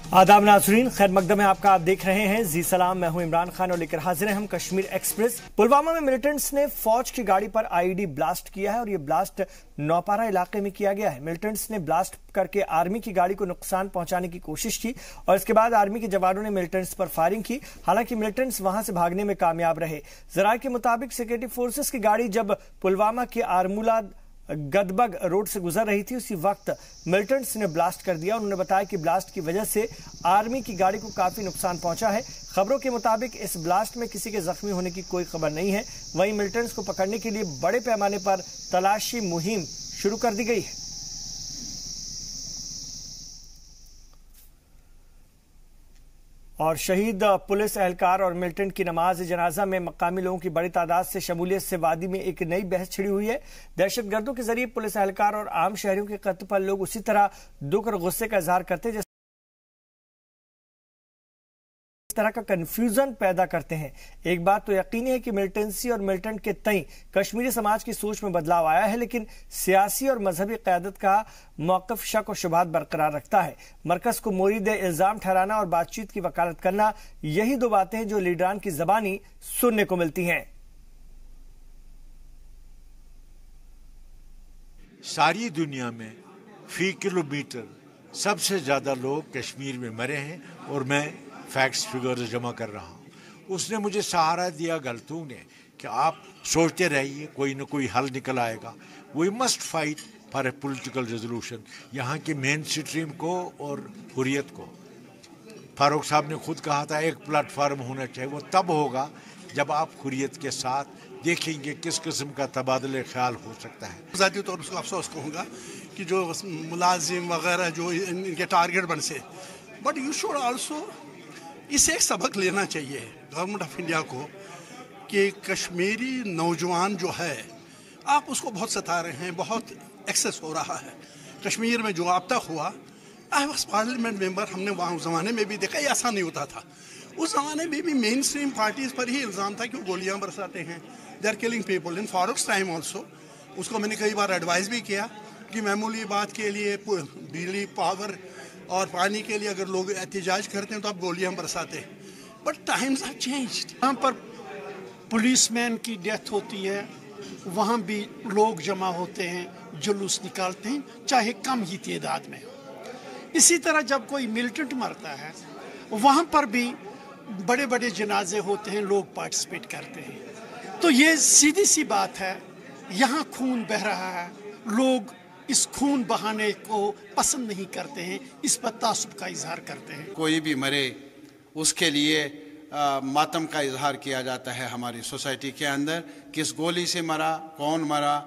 आदाब नाज़रीन, खैर मकदम है आपका। आप देख रहे हैं जी सलाम। मैं हूं इमरान खान और लेकर हाजिर हैं हम कश्मीर एक्सप्रेस। पुलवामा में मिलिटेंट्स ने फौज की गाड़ी पर आईईडी ब्लास्ट किया है और यह ब्लास्ट नौपारा इलाके में किया गया है। मिलिटेंट्स ने ब्लास्ट करके आर्मी की गाड़ी को नुकसान पहुंचाने की कोशिश की और इसके बाद आर्मी के जवानों ने मिलिटेंट्स पर फायरिंग की। हालांकि मिलिटेंट्स वहां से भागने में कामयाब रहे। जराये के मुताबिक सिक्योरिटी फोर्सेस की गाड़ी जब पुलवामा के आरमूला गदबग रोड से गुजर रही थी, उसी वक्त मिलिटेंट्स ने ब्लास्ट कर दिया। उन्होंने बताया कि ब्लास्ट की वजह से आर्मी की गाड़ी को काफी नुकसान पहुंचा है। खबरों के मुताबिक इस ब्लास्ट में किसी के जख्मी होने की कोई खबर नहीं है। वहीं मिलिटेंट्स को पकड़ने के लिए बड़े पैमाने पर तलाशी मुहिम शुरू कर दी गई है। और शहीद पुलिस एहलकार और मिलिटेंट की नमाज जनाजा में मकामी लोगों की बड़ी तादाद से शमूलियत से वादी में एक नई बहस छिड़ी हुई है। दहशतगर्दों के जरिए पुलिस एहलकार और आम शहरियों के कत्ल पर लोग उसी तरह दुख और गुस्से का इजहार करते हैं जिस तरह का कंफ्यूजन पैदा करते हैं। एक बात तो यकीनी है कि मिलिटेंसी और मिलिटेंट के तई कश्मीरी समाज की सोच में बदलाव आया है, लेकिन सियासी और मजहबी क़यादत का मौक़िफ़ शक और शुबहात बरकरार रखता है। मरकज को मोरीद इल्जाम ठहराना और बातचीत की वकालत करना, यही दो बातें हैं जो लीडरान की जबानी सुनने को मिलती हैं। सारी दुनिया में फी किलोमीटर सबसे ज्यादा लोग कश्मीर में मरे हैं और मैं फैक्ट्स फिगर्स जमा कर रहा हूँ। उसने मुझे सहारा दिया गलतों ने कि आप सोचते रहिए, कोई ना कोई हल निकल आएगा। We must fight for a political resolution, यहाँ के मेन स्ट्रीम को और हुर्रियत को। फारूक साहब ने खुद कहा था एक प्लेटफार्म होना चाहिए। वो तब होगा जब आप हुर्रियत के साथ देखेंगे किस किस्म का तबादले ख्याल हो सकता है। ज़ाती तौर पर अफसोस कहूँगा कि जो मुलाजिम वगैरह जो इनके टारगेट बन से, बट यू शुड आल्सो इससे एक सबक लेना चाहिए गवर्नमेंट ऑफ इंडिया को कि कश्मीरी नौजवान जो है आप उसको बहुत सता रहे हैं, बहुत एक्सेस हो रहा है। कश्मीर में जो अब तक हुआ, आई वॉज पार्लियामेंट मेंबर, हमने वहाँ उस ज़माने में भी देखा, ऐसा नहीं होता था। उस ज़माने में भी मेन स्ट्रीम पार्टीज़ पर ही इल्ज़ाम था कि वो गोलियाँ बरसाते हैं, they are killing people. In Farooq's time also उसको मैंने कई बार एडवाइस भी किया कि मामूली बात के लिए बिजली, पावर और पानी के लिए अगर लोग एहतजाज करते हैं तो आप गोलियां बरसाते हैं। But times have changed. यहाँ पर पुलिसमैन की डेथ होती है, वहाँ भी लोग जमा होते हैं, जुलूस निकालते हैं, चाहे कम ही तादाद में। इसी तरह जब कोई मिलिटेंट मरता है, वहाँ पर भी बड़े बड़े जनाजे होते हैं, लोग पार्टिसिपेट करते हैं। तो ये सीधी सी बात है, यहाँ खून बह रहा है, लोग इस खून बहाने को पसंद नहीं करते हैं, इस पर तासुब का इजहार करते हैं। कोई भी मरे उसके लिए मातम का इजहार किया जाता है हमारी सोसाइटी के अंदर। किस गोली से मरा, कौन मरा,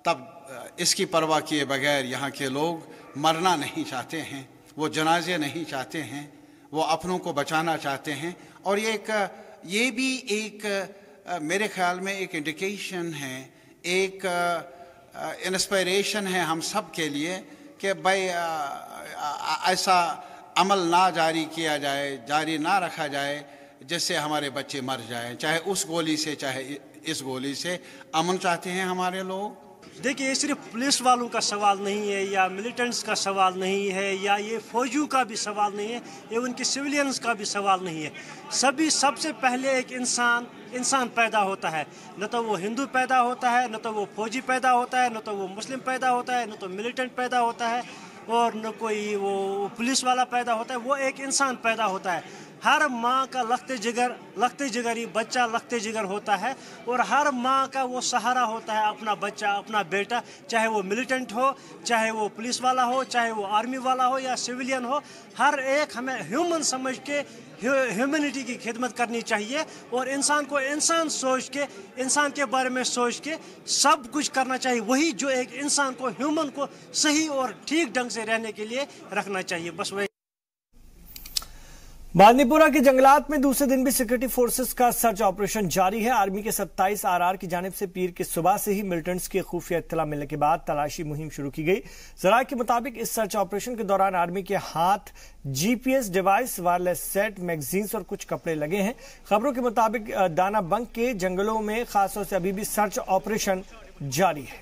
तब इसकी परवाह किए बगैर यहाँ के लोग मरना नहीं चाहते हैं, वो जनाजे नहीं चाहते हैं, वो अपनों को बचाना चाहते हैं। और ये भी एक मेरे ख्याल में एक इंडिकेशन है, एक इंस्पिरेशन है हम सब के लिए कि भाई ऐसा अमल ना जारी किया जाए, जारी ना रखा जाए जिससे हमारे बच्चे मर जाएं, चाहे उस गोली से चाहे इस गोली से। अमन चाहते हैं हमारे लोग। देखिए, ये सिर्फ पुलिस वालों का सवाल नहीं है या मिलिटेंट्स का सवाल नहीं है या ये फौजियों का भी सवाल नहीं है, ये उनके सिविलियंस का भी सवाल नहीं है। सबसे पहले एक इंसान पैदा होता है। न तो वो हिंदू पैदा होता है, न तो वो फौजी पैदा होता है, न तो वो मुस्लिम पैदा होता है, न तो मिलिटेंट पैदा होता है और न कोई वो पुलिस वाला पैदा होता है। वो एक इंसान पैदा होता है। हर माँ का लखते जिगरी बच्चा लखते जिगर होता है और हर माँ का वो सहारा होता है अपना बच्चा, अपना बेटा, चाहे वो मिलिटेंट हो, चाहे वो पुलिस वाला हो, चाहे वो आर्मी वाला हो या सिविलियन हो। हर एक हमें ह्यूमन समझ के ह्यूमैनिटी की खिदमत करनी चाहिए और इंसान को इंसान सोच के, इंसान के बारे में सोच के सब कुछ करना चाहिए। वही जो एक इंसान को, ह्यूमन को सही और ठीक ढंग से रहने के लिए रखना चाहिए, बस वही। बांदीपुरा के जंगलात में दूसरे दिन भी सिक्योरिटी फोर्सेस का सर्च ऑपरेशन जारी है। आर्मी के 27 आरआर की जानिब से पीर की सुबह से ही मिलिटेंट्स की खुफिया इत्तला मिलने के बाद तलाशी मुहिम शुरू की गई। जराये के मुताबिक इस सर्च ऑपरेशन के दौरान आर्मी के हाथ GPS device, wireless set, magazines और कुछ कपड़े लगे हैं। खबरों के मुताबिक दाना बंक के जंगलों में खासतौर से अभी भी सर्च ऑपरेशन जारी है।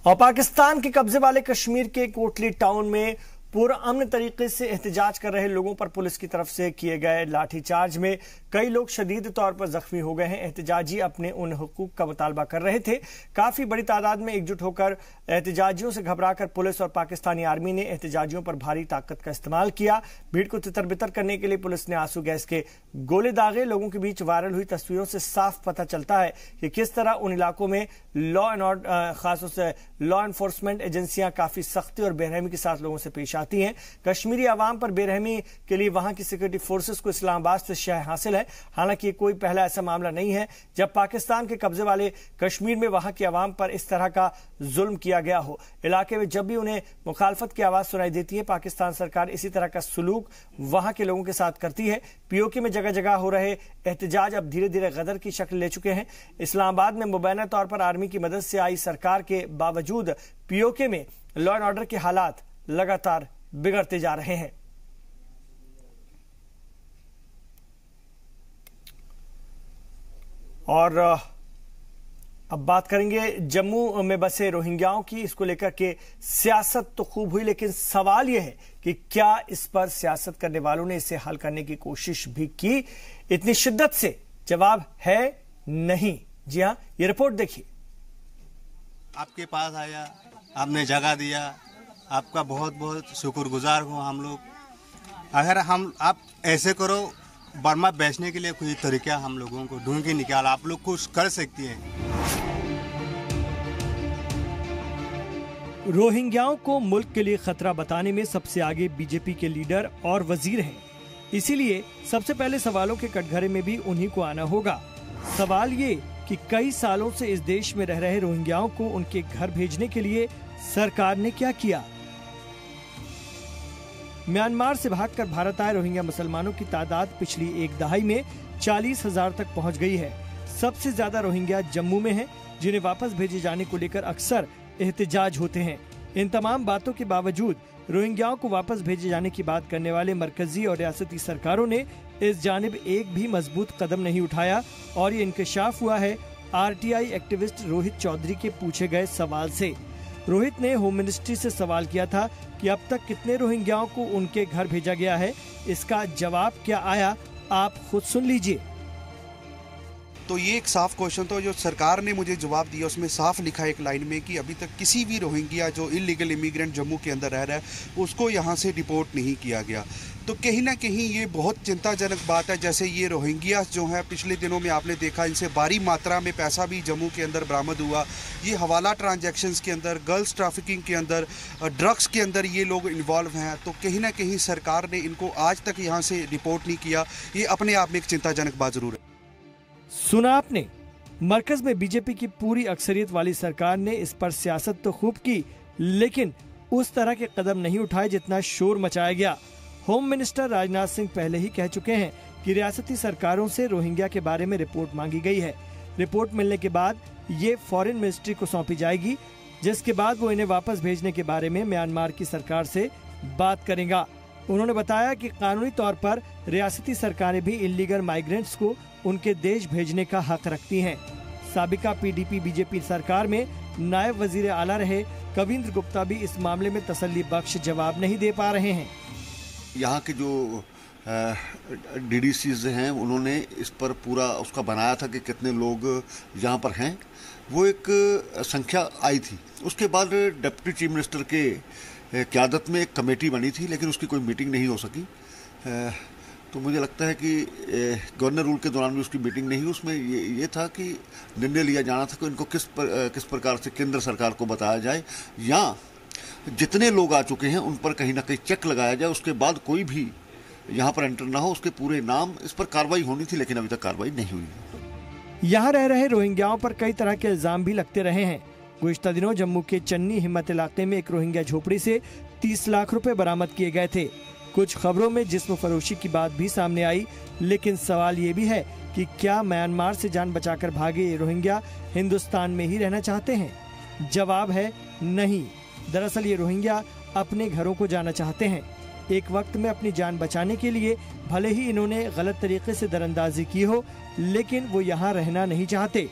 और पाकिस्तान के कब्जे वाले कश्मीर के कोटली टाउन में पुरअमन तरीके से एहतजाज कर रहे लोगों पर पुलिस की तरफ से किए गए लाठीचार्ज में कई लोग शदीद तौर पर जख्मी हो गए हैं। एहतजाजी अपने उन हुकूक का मुतालबा कर रहे थे। काफी बड़ी तादाद में एकजुट होकर एहतजाजियों से घबराकर पुलिस और पाकिस्तानी आर्मी ने एहतजाजियों पर भारी ताकत का इस्तेमाल किया। भीड़ को तितर बितर करने के लिए पुलिस ने आंसू गैस के गोले दागे। लोगों के बीच वायरल हुई तस्वीरों से साफ पता चलता है कि किस तरह उन इलाकों में लॉ एंड ऑर्डर, खासतौर से लॉ एनफोर्समेंट एजेंसियां काफी सख्ती और बेरहमी के साथ लोगों से पेश आती हैं। कश्मीरी आवाम पर बेरहमी के लिए वहां की सिक्योरिटी फोर्सेस को इस्लामाबाद से शह हासिल है। हालांकि ये कोई पहला ऐसा मामला नहीं है जब पाकिस्तान के कब्जे वाले कश्मीर में वहां की आवाम पर इस तरह का जुल्म किया गया हो। इलाके में जब भी उन्हें मुखालफत की आवाज सुनाई देती है, पाकिस्तान सरकार इसी तरह का सलूक वहां के लोगों के साथ करती है। पीओके में जगह जगह हो रहे एहतजाज अब धीरे धीरे गदर की शक्ल ले चुके हैं। इस्लामाबाद में मुबैना तौर पर आर्मी की मदद से आई सरकार के बावजूद पीओके में लॉ एंड ऑर्डर के हालात लगातार बिगड़ते जा रहे हैं। और अब बात करेंगे जम्मू में बसे रोहिंग्याओं की। इसको लेकर के सियासत तो खूब हुई, लेकिन सवाल यह है कि क्या इस पर सियासत करने वालों ने इसे हल करने की कोशिश भी की इतनी शिद्दत से? जवाब है नहीं। जी हां, ये रिपोर्ट देखिए। आपके पास आया, आपने जगह दिया, आपका बहुत बहुत शुक्रगुजार हूँ हम लोग। अगर आप ऐसे करो, बर्मा बेचने के लिए कोई तरीका हम लोगों को ढूंढ के निकाल, आप लोग कुछ कर सकती हैं। रोहिंग्याओं को मुल्क के लिए खतरा बताने में सबसे आगे बीजेपी के लीडर और वजीर हैं। इसीलिए सबसे पहले सवालों के कटघरे में भी उन्हीं को आना होगा। सवाल ये कि कई सालों से इस देश में रह रहे रोहिंग्याओं को उनके घर भेजने के लिए सरकार ने क्या किया? म्यांमार से भागकर भारत आए रोहिंग्या मुसलमानों की तादाद पिछली एक दहाई में 40,000 तक पहुंच गई है। सबसे ज्यादा रोहिंग्या जम्मू में हैं, जिन्हें वापस भेजे जाने को लेकर अक्सर एहतजाज होते हैं। इन तमाम बातों के बावजूद रोहिंग्याओं को वापस भेजे जाने की बात करने वाले मरकजी और रियासती सरकारों ने इस जानिब एक भी मजबूत कदम नहीं उठाया। और ये इंकशाफ हुआ है आरटीआई एक्टिविस्ट रोहित चौधरी के पूछे गए सवाल से। रोहित ने होम मिनिस्ट्री से सवाल किया था कि अब तक कितने रोहिंग्याओं को उनके घर भेजा गया है। इसका जवाब क्या आया, आप खुद सुन लीजिए। तो ये एक साफ क्वेश्चन था जो सरकार ने मुझे जवाब दिया, उसमें साफ लिखा एक लाइन में कि अभी तक किसी भी रोहिंग्या जो इलीगल इमिग्रेंट जम्मू के अंदर रह रहा है उसको यहाँ से रिपोर्ट नहीं किया गया। तो कहीं ना कहीं ये बहुत चिंताजनक बात है। जैसे ये रोहिंग्या जो है, पिछले दिनों में आपने देखा इनसे भारी मात्रा में पैसा भी जम्मू के अंदर बरामद हुआ। ये हवाला ट्रांजैक्शंस के अंदर, गर्ल्स ट्रैफिकिंग के अंदर, ड्रग्स के अंदर ये लोग इन्वॉल्व हैं। तो कहीं ना कहीं सरकार ने इनको आज तक यहाँ से रिपोर्ट नहीं किया। ये अपने आप में एक चिंताजनक बात जरूर है। सुना आपने, मरकज में बीजेपी की पूरी अक्सरियत वाली सरकार ने इस पर सियासत तो खूब की, लेकिन उस तरह के कदम नहीं उठाए जितना शोर मचाया गया। होम मिनिस्टर राजनाथ सिंह पहले ही कह चुके हैं कि रियासती सरकारों से रोहिंग्या के बारे में रिपोर्ट मांगी गई है। रिपोर्ट मिलने के बाद ये फॉरेन मिनिस्ट्री को सौंपी जाएगी, जिसके बाद वो इन्हें वापस भेजने के बारे में म्यांमार की सरकार से बात करेगा। उन्होंने बताया कि कानूनी तौर पर रियासती सरकारें भी इलीगल माइग्रेंट्स को उनके देश भेजने का हक रखती हैं। साबिका पीडीपी बीजेपी सरकार में नायब वजीर आला रहे कविंद्र गुप्ता भी इस मामले में तसल्ली बख्श जवाब नहीं दे पा रहे हैं। यहाँ के जो डीडीसीज हैं उन्होंने इस पर पूरा उसका बनाया था कि कितने लोग यहाँ पर हैं, वो एक संख्या आई थी। उसके बाद डिप्टी चीफ मिनिस्टर के क़यादत में एक कमेटी बनी थी, लेकिन उसकी कोई मीटिंग नहीं हो सकी। तो मुझे लगता है कि गवर्नर रूल के दौरान भी उसकी मीटिंग नहीं हुई। उसमें ये था कि निर्णय लिया जाना था कि इनको किस प्रकार से केंद्र सरकार को बताया जाए, या जितने लोग आ चुके हैं उन पर कहीं ना कहीं चेक लगाया जाए, उसके बाद कोई भी यहाँ पर एंटर ना हो, उसके पूरे नाम, इस पर कार्रवाई होनी थी, लेकिन अभी तक कार्रवाई नहीं हुई। यहाँ रह रहे रोहिंग्याओं पर कई तरह के इल्जाम भी लगते रहे हैं। गुज़िश्ता दिनों जम्मू के चन्नी हिम्मत इलाके में एक रोहिंग्या झोपड़ी से 30 लाख रुपए बरामद किए गए थे। कुछ खबरों में जिस्म फरोशी की बात भी सामने आई, लेकिन सवाल ये भी है कि क्या म्यांमार से जान बचाकर भागे ये रोहिंग्या हिंदुस्तान में ही रहना चाहते हैं? जवाब है नहीं। दरअसल ये रोहिंग्या अपने घरों को जाना चाहते हैं। एक वक्त में अपनी जान बचाने के लिए भले ही इन्होंने गलत तरीके से दरअंदाजी की हो, लेकिन वो यहाँ रहना नहीं चाहते।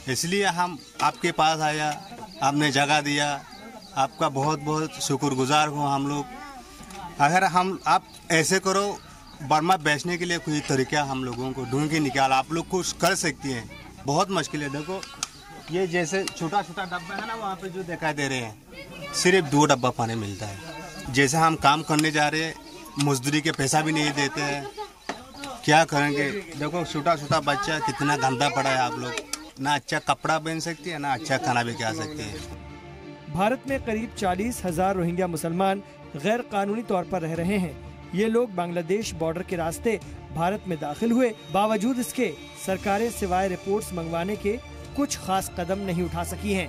इसलिए हम आपके पास आया, आपने जगह दिया, आपका बहुत बहुत शुक्रगुजार हूँ हम लोग। अगर आप ऐसे करो, बर्मा बेचने के लिए कोई तरीका हम लोगों को ढूंढ के निकाल, आप लोग कुछ कर सकती हैं। बहुत मुश्किल है। देखो ये जैसे छोटा छोटा डब्बा है ना, वहाँ पे जो दिखाई दे रहे हैं, सिर्फ 2 डब्बा पानी मिलता है। जैसे हम काम करने जा रहे हैं, मजदूरी के पैसा भी नहीं देते हैं, क्या करेंगे। देखो छोटा छोटा बच्चा कितना गंदा पड़ा है। आप लोग ना अच्छा कपड़ा पहन सकती है, ना अच्छा खाना भी खा सकते हैं। भारत में करीब 40,000 रोहिंग्या मुसलमान गैर कानूनी तौर पर रह रहे हैं। ये लोग बांग्लादेश बॉर्डर के रास्ते भारत में दाखिल हुए। बावजूद इसके सरकारें सिवाय रिपोर्ट्स मंगवाने के कुछ खास कदम नहीं उठा सकी हैं।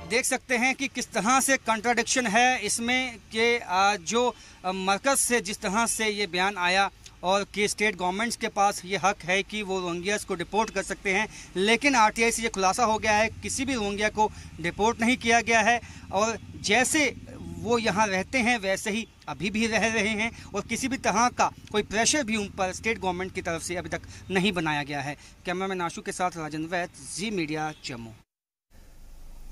देख सकते हैं कि किस तरह से कॉन्ट्राडिक्शन है इसमें कि जो मरकज से जिस तरह से ये बयान आया और कि स्टेट गवर्नमेंट्स के पास ये हक है कि वो रोहिंग्यास को डिपोर्ट कर सकते हैं, लेकिन आरटीआई से ये खुलासा हो गया है किसी भी रोहिंग्या को डिपोर्ट नहीं किया गया है और जैसे वो यहाँ रहते हैं वैसे ही अभी भी रह रहे हैं और किसी भी तरह का कोई प्रेशर भी उन पर स्टेट गवर्नमेंट की तरफ से अभी तक नहीं बनाया गया है। कैमरामैन आशु के साथ राजन वैद, जी मीडिया, जम्मू।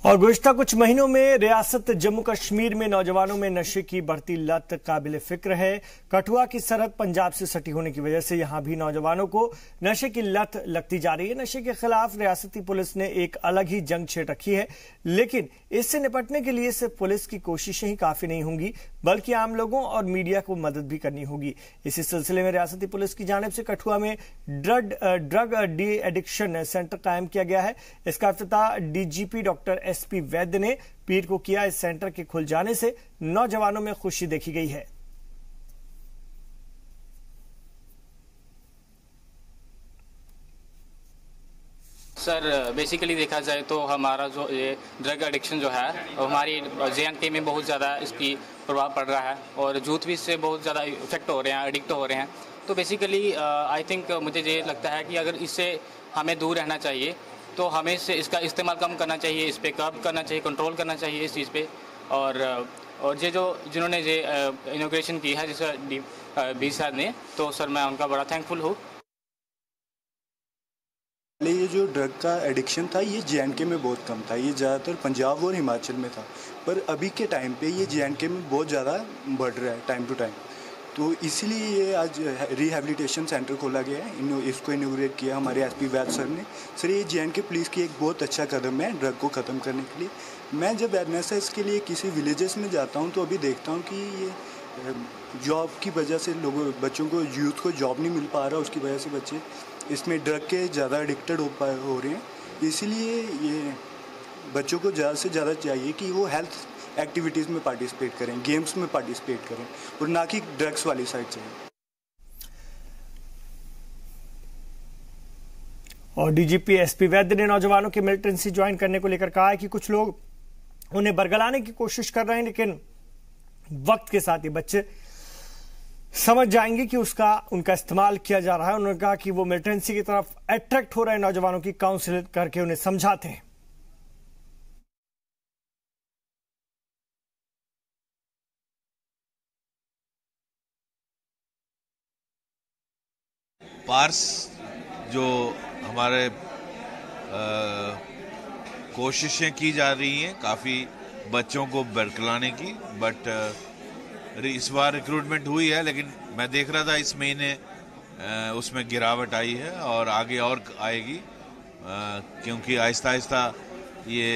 और गुज़िश्ता कुछ महीनों में रियासत जम्मू कश्मीर में नौजवानों में नशे की बढ़ती लत काबिल फिक्र है। कठुआ की सरहद पंजाब से सटी होने की वजह से यहां भी नौजवानों को नशे की लत लगती जा रही है। नशे के खिलाफ रियासती पुलिस ने एक अलग ही जंग छेड़ रखी है, लेकिन इससे निपटने के लिए सिर्फ पुलिस की कोशिशें ही काफी नहीं होंगी, बल्कि आम लोगों और मीडिया को मदद भी करनी होगी। इसी सिलसिले में रियासती पुलिस की जानिब से कठुआ में ड्रग डी एडिक्शन सेंटर कायम किया गया है। इसका इफ्तिताह डीजीपी डॉक्टर एसपी वैद्य ने पीर को किया। इस सेंटर के खुल जाने से नौजवानों में खुशी देखी गई है। सर बेसिकली देखा जाए तो हमारा जो ये ड्रग एडिक्शन जो है हमारी JNK में बहुत ज़्यादा इसकी प्रभाव पड़ रहा है और यूथ भी इससे बहुत ज़्यादा इफेक्ट हो रहे हैं, एडिक्ट हो रहे हैं। तो बेसिकली आई थिंक मुझे ये लगता है कि अगर इससे हमें दूर रहना चाहिए तो हमें इसका इस्तेमाल कम करना चाहिए, इस पर कर्ब करना चाहिए, कंट्रोल करना चाहिए इस चीज़ पे। और ये जिन्होंने ये इनोग्रेशन की है जैसे बी सर ने, तो सर मैं उनका बड़ा थैंकफुल हूँ। ये जो ड्रग का एडिक्शन था ये JNK में बहुत कम था, ये ज़्यादातर पंजाब और हिमाचल में था, पर अभी के टाइम पे ये JNK में बहुत ज़्यादा बढ़ रहा है टाइम टू टाइम। तो इसीलिए ये आज रिहेबिलिटेशन सेंटर खोला गया है, इसको इनोग्रेट किया हमारे SP वैद सर ने। सर ये JNK पुलिस की एक बहुत अच्छा कदम है ड्रग को ख़त्म करने के लिए। मैं जब NSS के लिए किसी विलेजेस में जाता हूँ तो अभी देखता हूँ कि ये जॉब की वजह से बच्चों को, यूथ को जॉब नहीं मिल पा रहा, उसकी वजह से बच्चे इसमें ड्रग के ज़्यादा एडिक्टेड हो रहे हैं। इसीलिए ये बच्चों को ज़्यादा से ज़्यादा चाहिए कि वो हेल्थ एक्टिविटीज़ में पार्टिसिपेट करें, गेम्स में पार्टिसिपेट करें और ना कि ड्रग्स वाली साइड से। और डीजीपी एसपी वैद्य ने नौजवानों के मिलिटेंसी ज्वाइन करने को लेकर कहा है कि कुछ लोग उन्हें बरगलाने की कोशिश कर रहे हैं, लेकिन वक्त के साथ ये बच्चे समझ जाएंगे कि उनका इस्तेमाल किया जा रहा है। उन्होंने कहा कि वो मिलिटेंसी की तरफ अट्रैक्ट हो रहे नौजवानों की काउंसलिंग करके उन्हें समझाते हैं। पार्स जो हमारे कोशिशें की जा रही हैं काफ़ी बच्चों को बरकलाने की, बट इस बार रिक्रूटमेंट हुई है, लेकिन मैं देख रहा था इस महीने उसमें गिरावट आई है और आगे और आएगी, क्योंकि आहिस्ता आहिस्ता ये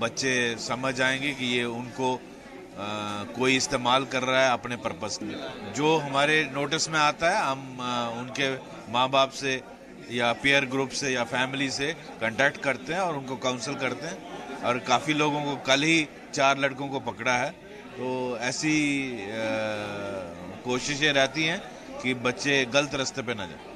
बच्चे समझ आएंगे कि ये उनको कोई इस्तेमाल कर रहा है अपने पर्पस में। जो हमारे नोटिस में आता है हम उनके माँ बाप से या पीयर ग्रुप से या फैमिली से कांटेक्ट करते हैं और उनको काउंसल करते हैं, और काफ़ी लोगों को कल ही 4 लड़कों को पकड़ा है। तो ऐसी कोशिशें रहती हैं कि बच्चे गलत रास्ते पे ना जाए।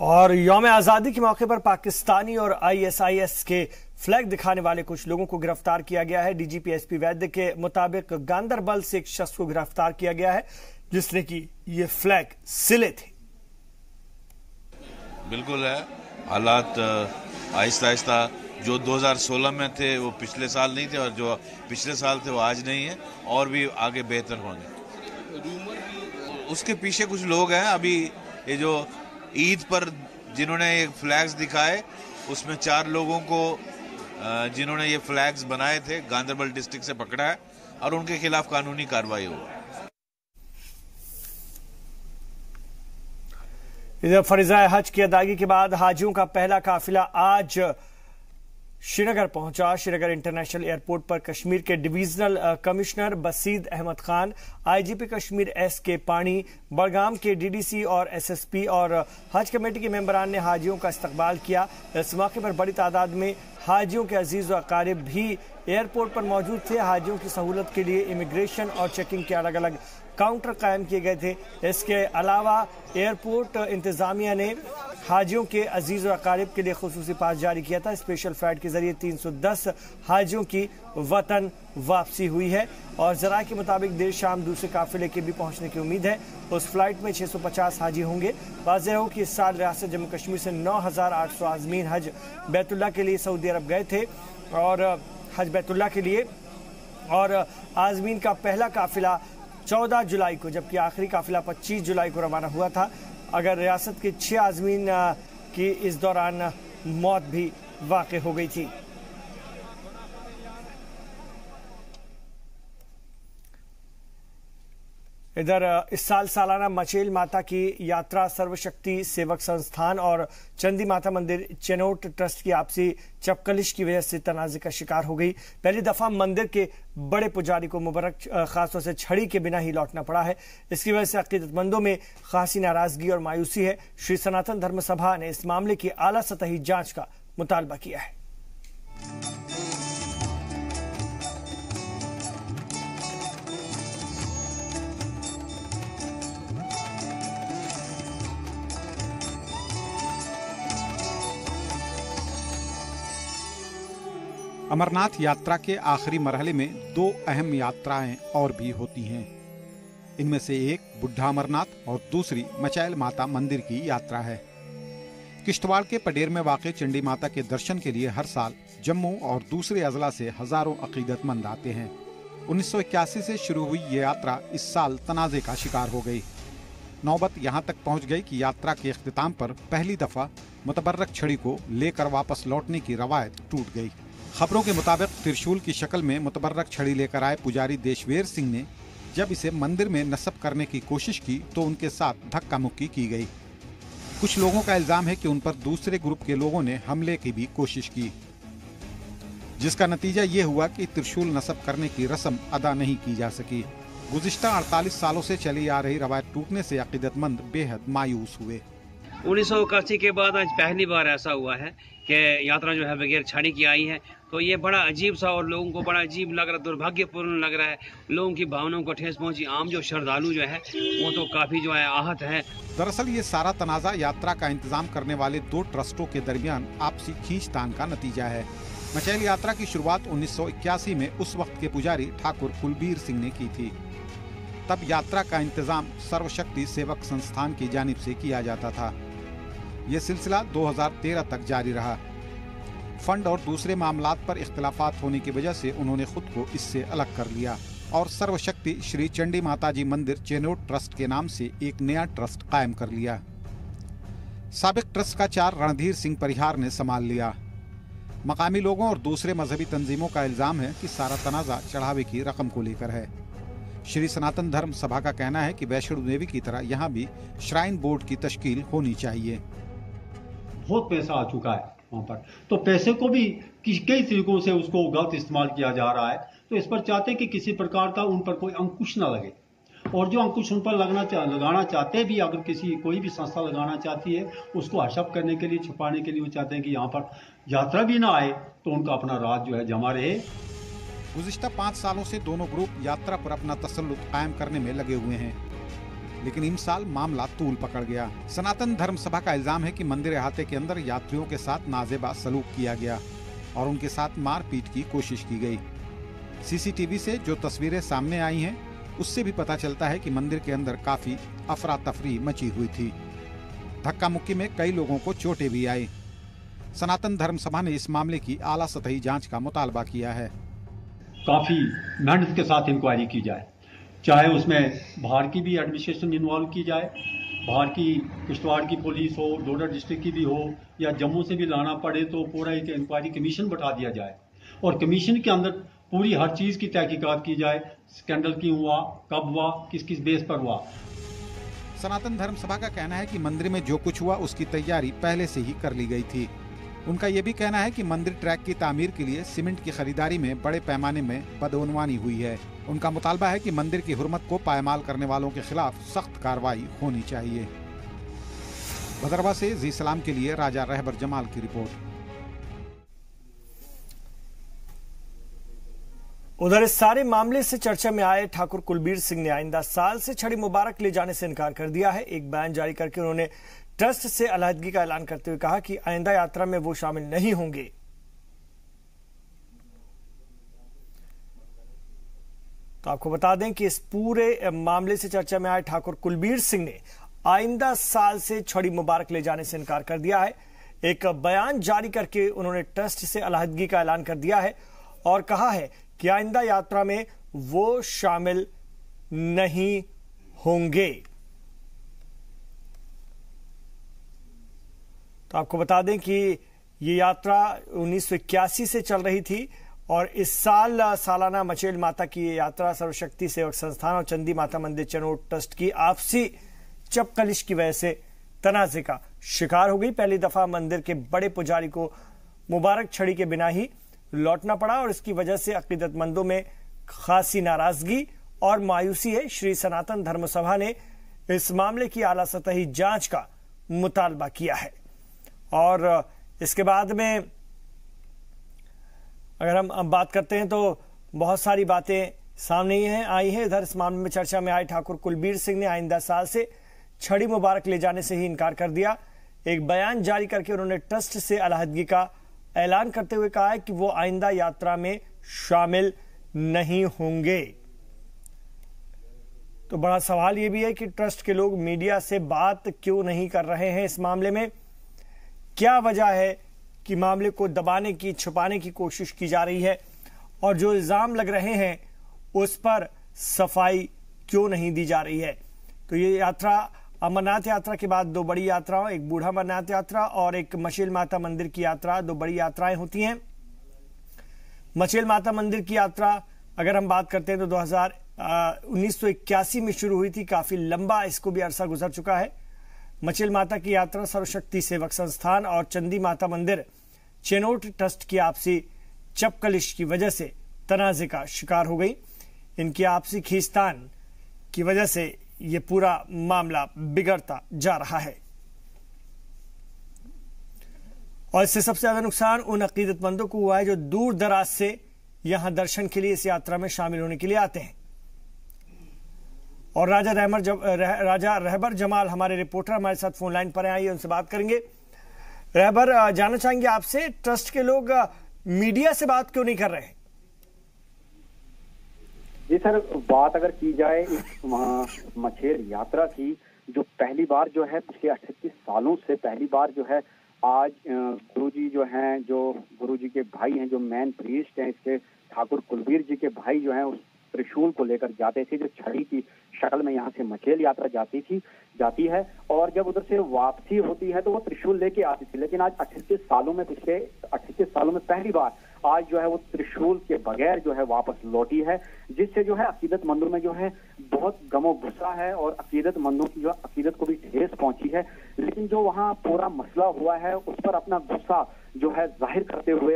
और यौम आज़ादी के मौके पर पाकिस्तानी और ISIS के फ्लैग दिखाने वाले कुछ लोगों को गिरफ्तार किया गया है। डीजीपी एसपी वैद्य के मुताबिक गांदरबल से एक शख्स को गिरफ्तार किया गया है जिसने की ये फ्लैग सिले थे। बिल्कुल है, हालात आहिस्ता आहिस्ता जो 2016 में थे वो पिछले साल नहीं थे, और जो पिछले साल थे वो आज नहीं है, और भी आगे बेहतर होंगे। उसके पीछे कुछ लोग हैं। अभी ये जो ईद पर जिन्होंने ये फ्लैग्स दिखाए उसमें 4 लोगों को जिन्होंने ये फ्लैग्स बनाए थे गांधरबल डिस्ट्रिक्ट से पकड़ा है और उनके खिलाफ कानूनी कार्रवाई होगी। इधर फरीज़ाए हज की अदायगी के बाद हाजियों का पहला काफिला आज श्रीनगर पहुंचा। श्रीनगर इंटरनेशनल एयरपोर्ट पर कश्मीर के divisional commissioner Baseed Ahmad Khan, IGP Kashmir S K. Pani, Budgam के डीडीसी और एसएसपी और हज कमेटी के मेंबरान ने हाजियों का इस्तकबाल किया। इस मौके पर बड़ी तादाद में हाजियों के अजीज व अकारिब भी एयरपोर्ट पर मौजूद थे। हाजियों की सहूलत के लिए इमिग्रेशन और चेकिंग के अलग अलग काउंटर कायम किए गए थे। इसके अलावा एयरपोर्ट इंतजामिया ने हाजियों के अजीज व अकारिब के लिए खुसूसी पास जारी किया था। स्पेशल फ्लाइट के जरिए 310 हाजियों की वतन वापसी हुई है और जराये के मुताबिक देर शाम दूसरे काफिले के भी पहुंचने की उम्मीद है। उस फ्लाइट में 650 हाजी होंगे। वाज़ेह हो कि इस साल रियासत जम्मू कश्मीर से 9,800 आज़मीन हज बैतुल्लाह के लिए सऊदी अरब गए थे और हज बैतुल्लाह के लिए, और आज़मीन का पहला काफिला 14 जुलाई को जबकि आखिरी काफिला 25 जुलाई को रवाना हुआ था। अगर रियासत के 6 आज़मीन की इस दौरान मौत भी वाक़ हो गई थी। इधर इस साल सालाना मचेल माता की यात्रा सर्वशक्ति सेवक संस्थान और चंदी माता मंदिर चेनोट ट्रस्ट की आपसी चपकलिश की वजह से तनाज़े का शिकार हो गई। पहली दफा मंदिर के बड़े पुजारी को मुबारक खासतौर से छड़ी के बिना ही लौटना पड़ा है। इसकी वजह से अकीदतमंदों में खासी नाराजगी और मायूसी है। श्री सनातन धर्म सभा ने इस मामले की आला सतही जांच का मुतालबा किया है। अमरनाथ यात्रा के आखिरी मरहले में 2 अहम यात्राएं और भी होती हैं। इनमें से एक बुढ़ा अमरनाथ और दूसरी मचैल माता मंदिर की यात्रा है। किश्तवाड़ के पडेर में वाक़ चंडी माता के दर्शन के लिए हर साल जम्मू और दूसरे अजला से हजारों अकीदतमंद आते हैं। 1981 से शुरू हुई ये यात्रा इस साल तनाज़े का शिकार हो गई। नौबत यहाँ तक पहुँच गई कि यात्रा के इख्तिताम पर पहली दफा मुतबर्रक छड़ी को लेकर वापस लौटने की रवायत टूट गई। खबरों के मुताबिक त्रिशूल की शक्ल में मुतबर्रक छड़ी लेकर आए पुजारी देशवेर सिंह ने जब इसे मंदिर में नस्ब करने की कोशिश की तो उनके साथ धक्का मुक्की की गई। कुछ लोगों का इल्जाम है कि उन पर दूसरे ग्रुप के लोगों ने हमले की भी कोशिश की, जिसका नतीजा ये हुआ कि त्रिशूल नस्ब करने की रस्म अदा नहीं की जा सकी। गुज़िश्ता 48 सालों से चली आ रही रवायत टूटने से अकीदतमंद बेहद मायूस हुए। 1981 के बाद आज पहली बार ऐसा हुआ है कि यात्रा जो है बगैर छड़ी की आई है, तो ये बड़ा अजीब सा और लोगों को बड़ा अजीब लग रहा है, दुर्भाग्यपूर्ण लग रहा है। लोगों की भावनाओं को ठेस पहुंची। आम जो श्रद्धालु जो है वो तो काफी जो है आहत है। दरअसल ये सारा तनाज़ा यात्रा का इंतजाम करने वाले 2 ट्रस्टों के दरमियान आपसी खींचतान का नतीजा है। मचैल यात्रा की शुरुआत 1981 में उस वक्त के पुजारी ठाकुर कुलबीर सिंह ने की थी। तब यात्रा का इंतजाम सर्वशक्ति सेवक संस्थान की जानिब से किया जाता था। ये सिलसिला 2013 तक जारी रहा। फंड और दूसरे मामलात पर इख्तिलाफात होने की वजह से उन्होंने खुद को इससे अलग कर लिया और सर्वशक्ति श्री चंडी माताजी मंदिर चेनोट ट्रस्ट के नाम से एक नया ट्रस्ट कायम कर लिया। साबिक ट्रस्ट का 4 रणधीर सिंह परिहार ने संभाल लिया। मकामी लोगों और दूसरे मजहबी तंजीमों का इल्जाम है कि सारा तनाज़ा चढ़ावे की रकम को लेकर है। श्री सनातन धर्म सभा का कहना है कि वैष्णो देवी की तरह यहाँ भी श्राइन बोर्ड की तश्कील होनी चाहिए। बहुत पैसा आ चुका है वहाँ पर, तो पैसे को भी कई तरीकों से उसको गलत इस्तेमाल किया जा रहा है। तो इस पर चाहते हैं कि किसी प्रकार का उन पर कोई अंकुश ना लगे, और जो अंकुश उन पर लगाना चाहते भी, अगर कोई भी संस्था लगाना चाहती है उसको हशप करने के लिए, छुपाने के लिए वो चाहते हैं कि यहाँ पर यात्रा भी ना आए तो उनका अपना राज जो है जमा रहे। गुज़िश्ता 5 सालों से दोनों ग्रुप यात्रा पर अपना तसल्लुत कायम करने में लगे हुए हैं, लेकिन इन साल मामला तूल पकड़ गया। सनातन धर्म सभा का इल्जाम है कि मंदिर अहाते के अंदर यात्रियों के साथ नाजेबा सलूक किया गया और उनके साथ मारपीट की कोशिश की गई। सीसीटीवी से जो तस्वीरें सामने आई हैं उससे भी पता चलता है कि मंदिर के अंदर काफी अफरा तफरी मची हुई थी। धक्का मुक्की में कई लोगों को चोटें भी आई। सनातन धर्म सभा ने इस मामले की आला सतही जांच का मुतालबा किया है। काफी मेहनत के साथ इंक्वायरी की जाए, चाहे उसमें बाहर की भी एडमिनिस्ट्रेशन इन्वॉल्व की जाए बाहर की किश्तवाड़ की पुलिस हो, डोडा डिस्ट्रिक्ट की भी हो या जम्मू से भी लाना पड़े तो पूरा एक इंक्वायरी कमीशन बैठा दिया जाए और कमीशन के अंदर पूरी हर चीज़ की तहकीकात की जाए। स्कैंडल क्यों हुआ, कब हुआ, किस किस बेस पर हुआ। सनातन धर्म सभा का कहना है कि मंदिर में जो कुछ हुआ उसकी तैयारी पहले से ही कर ली गई थी। उनका ये भी कहना है कि मंदिर ट्रैक की तामीर के लिए सीमेंट की खरीदारी में बड़े पैमाने में बदअनवानी हुई है। उनका मुतालबा है कि मंदिर की हुर्मत को पायमाल करने वालों के खिलाफ सख्त कार्रवाई होनी चाहिए। भदरवा से जी सलाम के लिए राजा रहबर जमाल की रिपोर्ट। उधर इस सारे मामले से चर्चा में आए ठाकुर कुलबीर सिंह ने आइंदा साल से छड़ी मुबारक ले जाने से इनकार कर दिया है। एक बयान जारी करके उन्होंने ट्रस्ट से अलहदगी का ऐलान करते हुए कहा कि आइंदा यात्रा में वो शामिल नहीं होंगे। तो आपको बता दें कि इस पूरे मामले से चर्चा में आए ठाकुर कुलबीर सिंह ने आइंदा साल से छड़ी मुबारक ले जाने से इनकार कर दिया है। एक बयान जारी करके उन्होंने ट्रस्ट से अलहदगी का ऐलान कर दिया है और कहा है कि आइंदा यात्रा में वो शामिल नहीं होंगे। तो आपको बता दें कि ये यात्रा 1981 से चल रही थी और इस साल सालाना मचेल माता की ये यात्रा सर्वशक्ति सेवक संस्थान और चंदी माता मंदिर चनोट ट्रस्ट की आपसी चपकलिश की वजह से तनाजे का शिकार हो गई। पहली दफा मंदिर के बड़े पुजारी को मुबारक छड़ी के बिना ही लौटना पड़ा और इसकी वजह से अकीदतमंदों में खासी नाराजगी और मायूसी है। श्री सनातन धर्म सभा ने इस मामले की आला सतही जांच का मुतालबा किया है और इसके बाद में अगर हम बात करते हैं तो बहुत सारी बातें सामने आई हैं। इधर इस मामले में चर्चा में आए ठाकुर कुलबीर सिंह ने आइंदा साल से छड़ी मुबारक ले जाने से ही इनकार कर दिया। एक बयान जारी करके उन्होंने ट्रस्ट से अलहदगी का ऐलान करते हुए कहा है कि वो आइंदा यात्रा में शामिल नहीं होंगे। तो बड़ा सवाल यह भी है कि ट्रस्ट के लोग मीडिया से बात क्यों नहीं कर रहे हैं इस मामले में। क्या वजह है कि मामले को दबाने की, छुपाने की कोशिश की जा रही है और जो इल्जाम लग रहे हैं उस पर सफाई क्यों नहीं दी जा रही है। तो ये यात्रा अमरनाथ यात्रा के बाद दो बड़ी यात्राओं, एक बूढ़ा अमरनाथ यात्रा और एक मचेल माता मंदिर की यात्रा, दो बड़ी यात्राएं होती हैं। मचेल माता मंदिर की यात्रा अगर हम बात करते हैं तो 1981 में शुरू हुई थी। काफी लंबा इसको भी अरसा गुजर चुका है। मचेल माता की यात्रा सर्वशक्ति सेवक संस्थान और चंदी माता मंदिर चेनोट ट्रस्ट की आपसी चपकलिश की वजह से तनाजे का शिकार हो गई। इनकी आपसी खींचतान की वजह से ये पूरा मामला बिगड़ता जा रहा है और इससे सबसे ज्यादा नुकसान उन अकीदतमंदों को हुआ है जो दूर दराज से यहां दर्शन के लिए इस यात्रा में शामिल होने के लिए आते हैं। और राजा रहबर जमाल हमारे रिपोर्टर हमारे साथ फोन लाइन पर आइए उनसे बात करेंगे। रहबर, जानना चाहेंगे आपसे, ट्रस्ट के लोग मीडिया से बात क्यों नहीं कर रहे हैं? जी सर, बात अगर की जाए इस मचेल यात्रा की, जो पहली बार जो है पिछले 38 सालों से पहली बार जो है आज गुरुजी जो हैं, जो गुरुजी के भाई हैं, जो मेन प्रीस्ट हैं इसके, ठाकुर कुलबीर जी के भाई जो हैं, उस त्रिशूल को लेकर जाते थे जो छड़ी की शक्ल में यहाँ से मचेल यात्रा जाती है और जब उधर से वापसी होती है तो वो त्रिशूल लेके आती थी। लेकिन आज 38 सालों में, पिछले 38 सालों में पहली बार आज जो है वो त्रिशूल के बगैर जो है वापस लौटी है, जिससे जो है अकीदतमंदों में जो है बहुत गमो गुस्सा है और अकीदतमंदों की जो अकीदत को भी ठेस पहुंची है। लेकिन जो वहाँ पूरा मसला हुआ है उस पर अपना गुस्सा जो है जाहिर करते हुए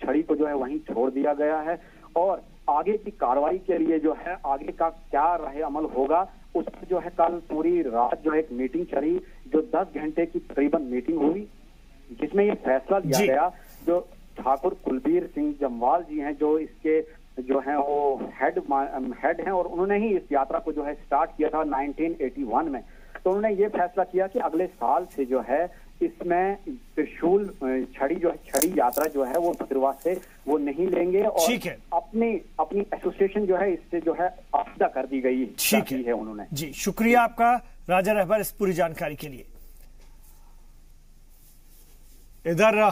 छड़ी को जो है वहीं छोड़ दिया गया है और आगे की कार्रवाई के लिए जो है आगे का क्या राह अमल होगा उस पर जो है कल पूरी रात जो है एक मीटिंग चली, जो 10 घंटे की तकरीबन मीटिंग हुई, जिसमें ये फैसला लिया गया। जो ठाकुर कुलबीर सिंह जम्वाल जी हैं, जो इसके जो हैं वो हेड हैं और उन्होंने ही इस यात्रा को जो है स्टार्ट किया था 1981 में। तो उन्होंने ये फैसला किया कि अगले साल से जो है इसमें त्रिशूल छड़ी यात्रा जो है वो भद्रवा से वो नहीं लेंगे और अपनी एसोसिएशन जो है इससे जो है आपदा कर दी गई है उन्होंने। जी, शुक्रिया आपका राजा रहबर इस पूरी जानकारी के लिए। इधर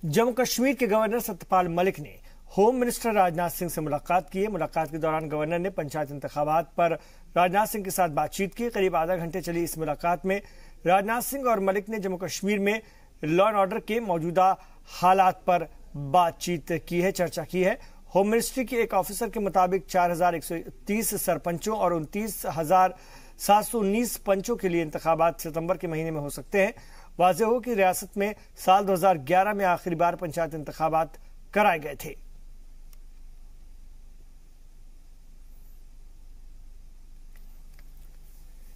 जम्मू कश्मीर के गवर्नर सत्यपाल मलिक ने होम मिनिस्टर राजनाथ सिंह से मुलाकात की है। मुलाकात के दौरान गवर्नर ने पंचायत इंतखाबात पर राजनाथ सिंह के साथ बातचीत की। करीब आधा घंटे चली इस मुलाकात में राजनाथ सिंह और मलिक ने जम्मू कश्मीर में लॉ एंड ऑर्डर के मौजूदा हालात पर बातचीत की है, चर्चा की है। होम मिनिस्ट्री के एक ऑफिसर के मुताबिक 4130 सरपंचों और 29,719 पंचों के लिए इंतखाबात सितंबर के महीने में हो सकते हैं। वाज़ेह हो कि रियासत में साल 2011 में आखिरी बार पंचायत इंतखाबात कराए गए थे।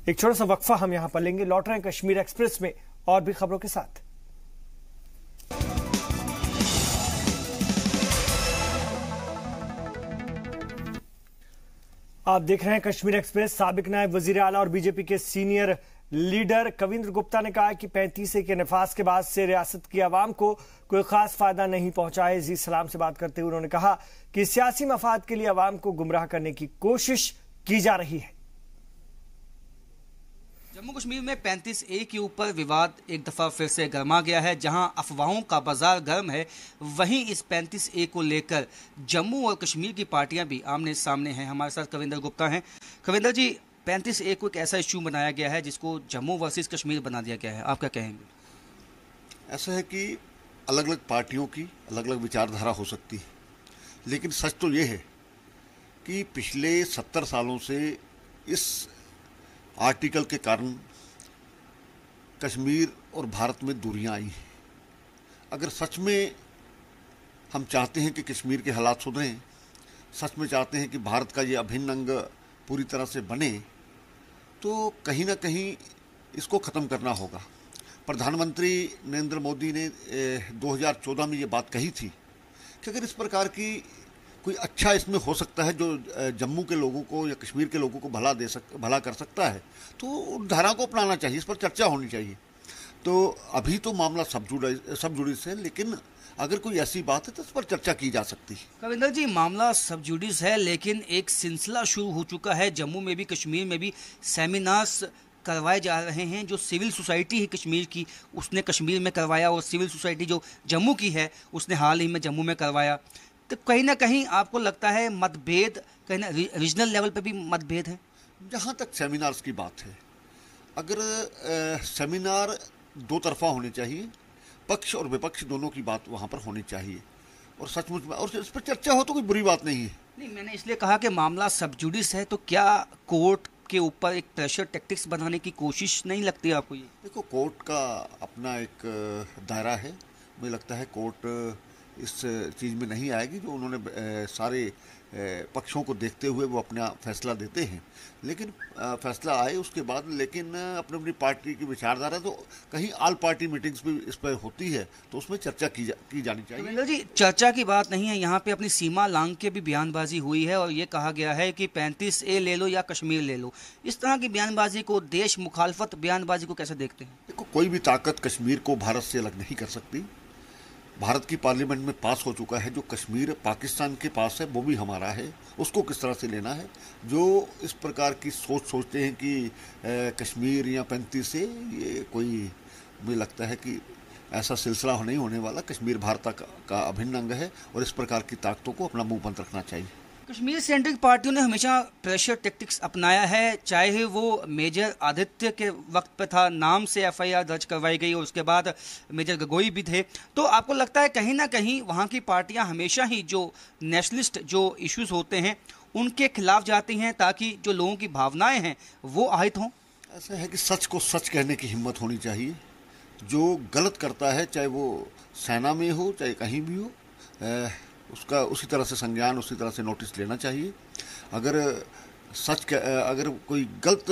एक छोटा सा वक्फा हम यहां पर लेंगे, लौट रहे हैं कश्मीर एक्सप्रेस में और भी खबरों के साथ। आप देख रहे हैं कश्मीर एक्सप्रेस। साबिक नायब वजीर आला और बीजेपी के सीनियर लीडर कविंद्र गुप्ता ने कहा कि 35A के नफाज के बाद से रियासत की आवाम को कोई खास फायदा नहीं पहुंचा है। जी सलाम से बात करते हुए उन्होंने कहा कि सियासी मफाद के लिए आवाम को गुमराह करने की कोशिश की जा रही है। जम्मू कश्मीर में 35A के ऊपर विवाद एक दफा फिर से गर्मा गया है। जहां अफवाहों का बाजार गर्म है, वहीं इस 35A को लेकर जम्मू और कश्मीर की पार्टियां भी आमने सामने हैं। हमारे साथ कविंद्र गुप्ता हैं। कविंद्र जी, 35A को एक ऐसा इशू बनाया गया है जिसको जम्मू वर्सेस कश्मीर बना दिया गया है, आप क्या कहेंगे? ऐसा है कि अलग अलग पार्टियों की अलग अलग विचारधारा हो सकती है, लेकिन सच तो ये है कि पिछले 70 सालों से इस आर्टिकल के कारण कश्मीर और भारत में दूरियां आई हैं। अगर सच में हम चाहते हैं कि कश्मीर के हालात सुधरें, सच में चाहते हैं कि भारत का ये अभिन्न अंग पूरी तरह से बने, तो कहीं ना कहीं इसको ख़त्म करना होगा। प्रधानमंत्री नरेंद्र मोदी ने 2014 में ये बात कही थी कि अगर इस प्रकार की कोई अच्छा इसमें हो सकता है जो जम्मू के लोगों को या कश्मीर के लोगों को भला कर सकता है, तो उन धारा को अपनाना चाहिए, इस पर चर्चा होनी चाहिए। तो अभी तो मामला सब जुडिस है, लेकिन अगर कोई ऐसी बात है तो इस पर चर्चा की जा सकती है। कविंदर जी, मामला सब जुडिस है, लेकिन एक सिलसिला शुरू हो चुका है। जम्मू में भी कश्मीर में भी सेमिनार्स करवाए जा रहे हैं। जो सिविल सोसाइटी है कश्मीर की, उसने कश्मीर में करवाया, और सिविल सोसाइटी जो जम्मू की है उसने हाल ही में जम्मू में करवाया। तो कहीं ना कहीं आपको लगता है मतभेद, कहीं ना रीजनल लेवल पे भी मतभेद है? जहाँ तक सेमिनार्स की बात है, अगर सेमिनार दो तरफा होने चाहिए, पक्ष और विपक्ष दोनों की बात वहाँ पर होनी चाहिए, और सचमुच में और इस पर चर्चा हो तो कोई बुरी बात नहीं है। नहीं, मैंने इसलिए कहा कि मामला सब जुडिस है, तो क्या कोर्ट के ऊपर एक प्रेशर टैक्टिक्स बनाने की कोशिश नहीं लगती आपको? ये देखो, कोर्ट का अपना एक दायरा है। मुझे लगता है कोर्ट इस चीज़ में नहीं आएगी। जो उन्होंने सारे पक्षों को देखते हुए वो अपना फैसला देते हैं, लेकिन फैसला आए उसके बाद, लेकिन अपनी अपनी पार्टी की विचारधारा, तो कहीं ऑल पार्टी मीटिंग्स भी इस पर होती है, तो उसमें चर्चा की जानी चाहिए। तो जी, चर्चा की बात नहीं है, यहाँ पे अपनी सीमा लांघ के भी बयानबाजी हुई है और ये कहा गया है कि 35A ले लो या कश्मीर ले लो। इस तरह की बयानबाजी को, देश मुखालफत बयानबाजी को कैसे देखते हैं? देखो, कोई भी ताकत कश्मीर को भारत से अलग नहीं कर सकती। भारत की पार्लियामेंट में पास हो चुका है, जो कश्मीर पाकिस्तान के पास है वो भी हमारा है, उसको किस तरह से लेना है। जो इस प्रकार की सोचते हैं कि कश्मीर या 35A, ये कोई, मुझे लगता है कि ऐसा सिलसिला नहीं होने वाला। कश्मीर भारत का अभिन्न अंग है और इस प्रकार की ताकतों को अपना मुंह बंद रखना चाहिए। कश्मीर सेंट्रिक पार्टियों ने हमेशा प्रेशर टैक्टिक्स अपनाया है, चाहे वो मेजर आदित्य के वक्त पे था, नाम से FIR दर्ज करवाई गई, और उसके बाद मेजर गगोई भी थे। तो आपको लगता है कहीं ना कहीं वहाँ की पार्टियां हमेशा ही जो नेशनलिस्ट जो इश्यूज होते हैं उनके खिलाफ जाती हैं, ताकि जो लोगों की भावनाएं हैं वो आहत हों? ऐसा है कि सच को सच कहने की हिम्मत होनी चाहिए। जो गलत करता है, चाहे वो सेना में हो चाहे कहीं भी हो, उसका उसी तरह से संज्ञान, उसी तरह से नोटिस लेना चाहिए। अगर कोई गलत